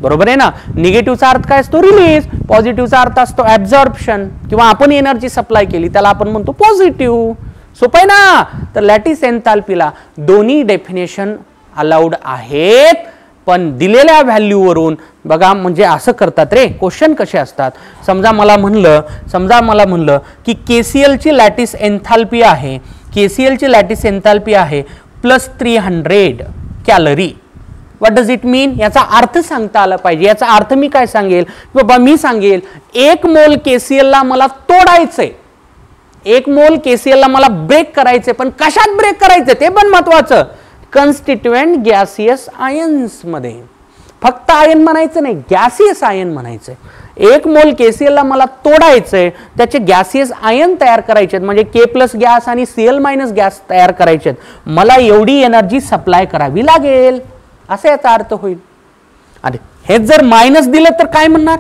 बरोबर आहे ना. निगेटिव्हचा अर्थ काय असतो? रिलीज. पॉझिटिव्हचा अर्थ असतो ऍब्झॉर्प्शन किंवा आपण एनर्जी सप्लाय केली त्याला आपण म्हणतो पॉझिटिव्ह. सोपं आहे ना. तर लॅटिस एन्थाल्पीला दोन्ही डेफिनेशन अलाउड आहेत. पण दिलेल्या व्हॅल्यूवरून बघा म्हणजे असं करतात रे क्वेश्चन कसे असतात. समजा मला म्हणलं की केसीएल ची लॅटिस एन्थाल्पी आहे, केसीएल ची लॅटिस एन्थाल्पी आहे +300 कॅलरी. व्हॉट डज इट मीन? याचा अर्थ सांगता आला पाहिजे. याचा अर्थ मी काय सांगेल? बाबा मी सांगेल 1 मोल केसीएल ला मला तोडायचंय, 1 मोल केसीएल ला मला ब्रेक करायचंय. पण कशात ब्रेक करायचंय ते पण महत्वाचं. कन्स्टिट्युएंट गॅसियस आयन्स मध्ये. फक्त आयन म्हणायचं नाही, गॅसियस आयन म्हणायचंय. 1 मोल केसीएल ला मला तोडायचंय, त्याचे गॅसियस आयन तयार करायचे म्हणजे K+ गॅस आणि Cl- गॅस तयार करायचे. मला एवढी एनर्जी सप्लाय करावी लागेल असा याचा अर्थ होईल. आणि हे जर मायनस दिलं तर काय म्हणणार?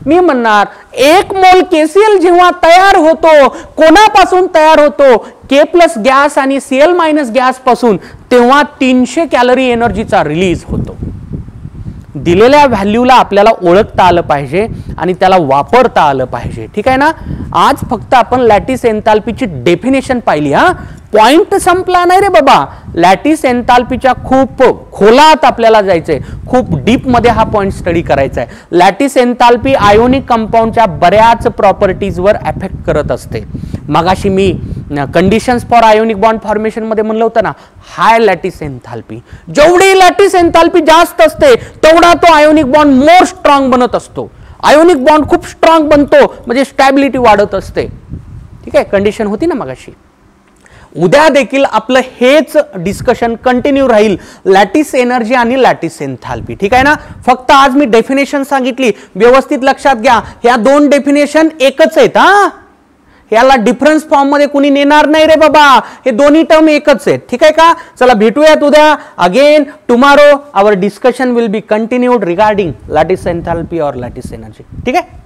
मी म्हणणार 1 मोल केसीएल जेव्हा तयार होतो, कोणापासून तयार होतो? K+ गॅस आणि Cl- गॅस पासून. तेव्हा 300 कॅलरी एनर्जीचा रिलीज होतो. दिलेल्या व्हॅल्यूला आपल्याला ओळखता आलं पाहिजे आणि त्याला वापरता आलं पाहिजे. ठीक आहे ना. आज फक्त आपण लॅटिस एन्थाल्पीची डेफिनेशन पाहिली. हा पॉइंट संपला नाही रे बाबा. लॅटिस एन्थाल्पीच्या खूप खोलात आपल्याला जायचंय, खूप डीप मध्ये हा पॉइंट स्टडी करायचा आहे. लॅटिस एन्थाल्पी आयोनिक कंपाऊंडच्या बऱ्याच प्रॉपर्टीजवर अफेक्ट करत असते. मगाशी मी conditions for ionic bond formation मध्ये म्हणलं होतं ना, हाय लॅटिस एन्थाल्पी. जेवढी लॅटिस एन्थाल्पी जास्त असते तेवढा तो आयोनिक बॉन्ड मोर स्ट्रॉंग बनत असतो. आयोनिक बॉन्ड खूप स्ट्रॉंग बनतो म्हणजे स्टॅबिलिटी वाढत असते. ठीक आहे. कंडिशन होती ना मगाशी. उद्या देखील आपलं हेच डिस्कशन कंटिन्यू राहील, लॅटिस एनर्जी आणि लॅटिस एन्थाल्पी. ठीक आहे ना. फक्त आज मी डेफिनेशन सांगितली, व्यवस्थित लक्षात घ्या. ह्या 2 डेफिनेशन एकच आहेत. हा याला डिफरन्स फॉर्म मध्ये कुणी नेणार नाही रे बाबा. हे दोन्ही टर्म एकच आहेत. ठीक आहे का. चला भेटूयात उद्या. Again tomorrow our discussion will be continued regarding lattice enthalpy और लॅटिस एनर्जी. ठीक आहे.